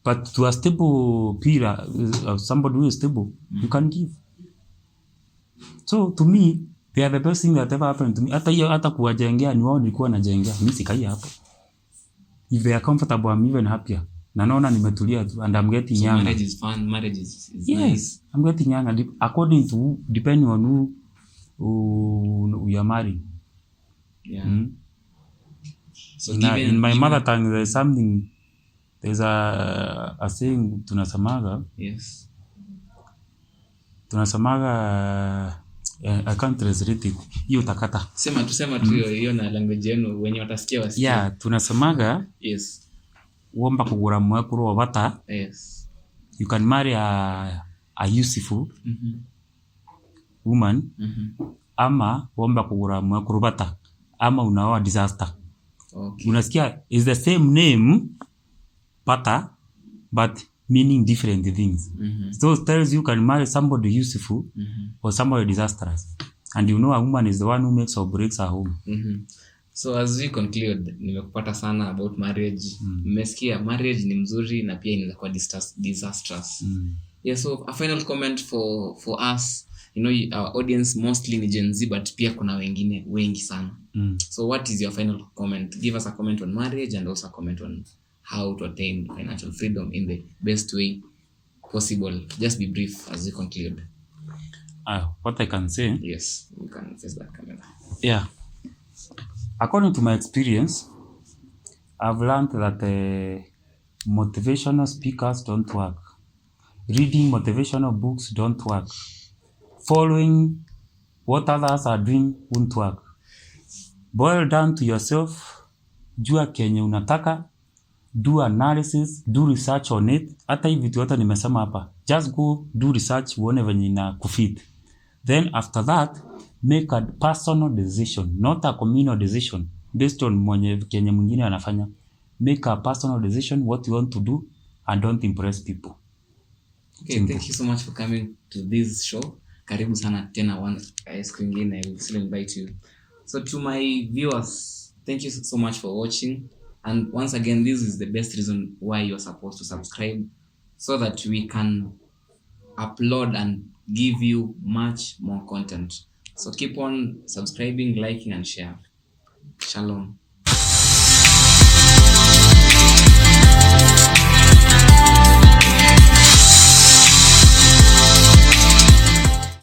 But to a stable pillar, somebody who is stable, you can give. So to me, They are the best thing that ever happened to me. Hata kuwajengea ni wao nilikuwa najengea. Mimi sikai hapo. If they are comfortable, I'm even happier. Na naona nimetulia tu and I'm getting So younger. marriage is fun, marriage is Yes, nice. I'm getting younger according to who, depending on who you are marrying. Yeah. So In my mother tongue there's something, there's a saying tunasemaga. Yes. Tunasemaga I can't translate it. Hiyo takata. Sema tu hiyo na language yenu wenye watasikia wasikie. Yeah, tunasemaga. Yes. Womba kugura mwekuru wa bata. Yes. You can marry a useful woman. Ama womba kugura mwekuru bata. Ama unaoa disaster. Okay. Unasikia is the same name bata but meaning different things. So it tells you can marry somebody useful or somebody disastrous. And you know a woman is the one who makes or breaks her home. So as we conclude, nimekupata sana about marriage. Mmesikia marriage ni mzuri na pia inaweza kuwa disastrous. Yeah, so a final comment for us, you know, our audience mostly ni Gen Z but pia kuna wengine wengi sana. So what is your final comment? Give us a comment on marriage and also a comment on how to attain financial freedom in the best way possible. Just be brief as we conclude. What I can say? Yes, you can face that camera. Yeah. According to my experience, I've learned that motivational speakers don't work. Reading motivational books don't work. Following what others are doing won't work. Boil down to yourself. Jua kenye unataka. Do analysis. Do research on it. Hata hivi vitu yote nimesema hapa. Just go do research uone venye ina kufit. Then after that, make a personal decision, not a communal decision based on mwenye kenye mwingine anafanya. Make a personal decision what you want to do and don't impress people. Okay, simple. Thank you so much for coming to this show. Karibu sana tena siku nyingine, I will still invite you. So to my viewers, thank you so much for watching. And once again, this is the best reason why you're supposed to subscribe so that we can upload and give you much more content. So keep on subscribing, liking and share. Shalom.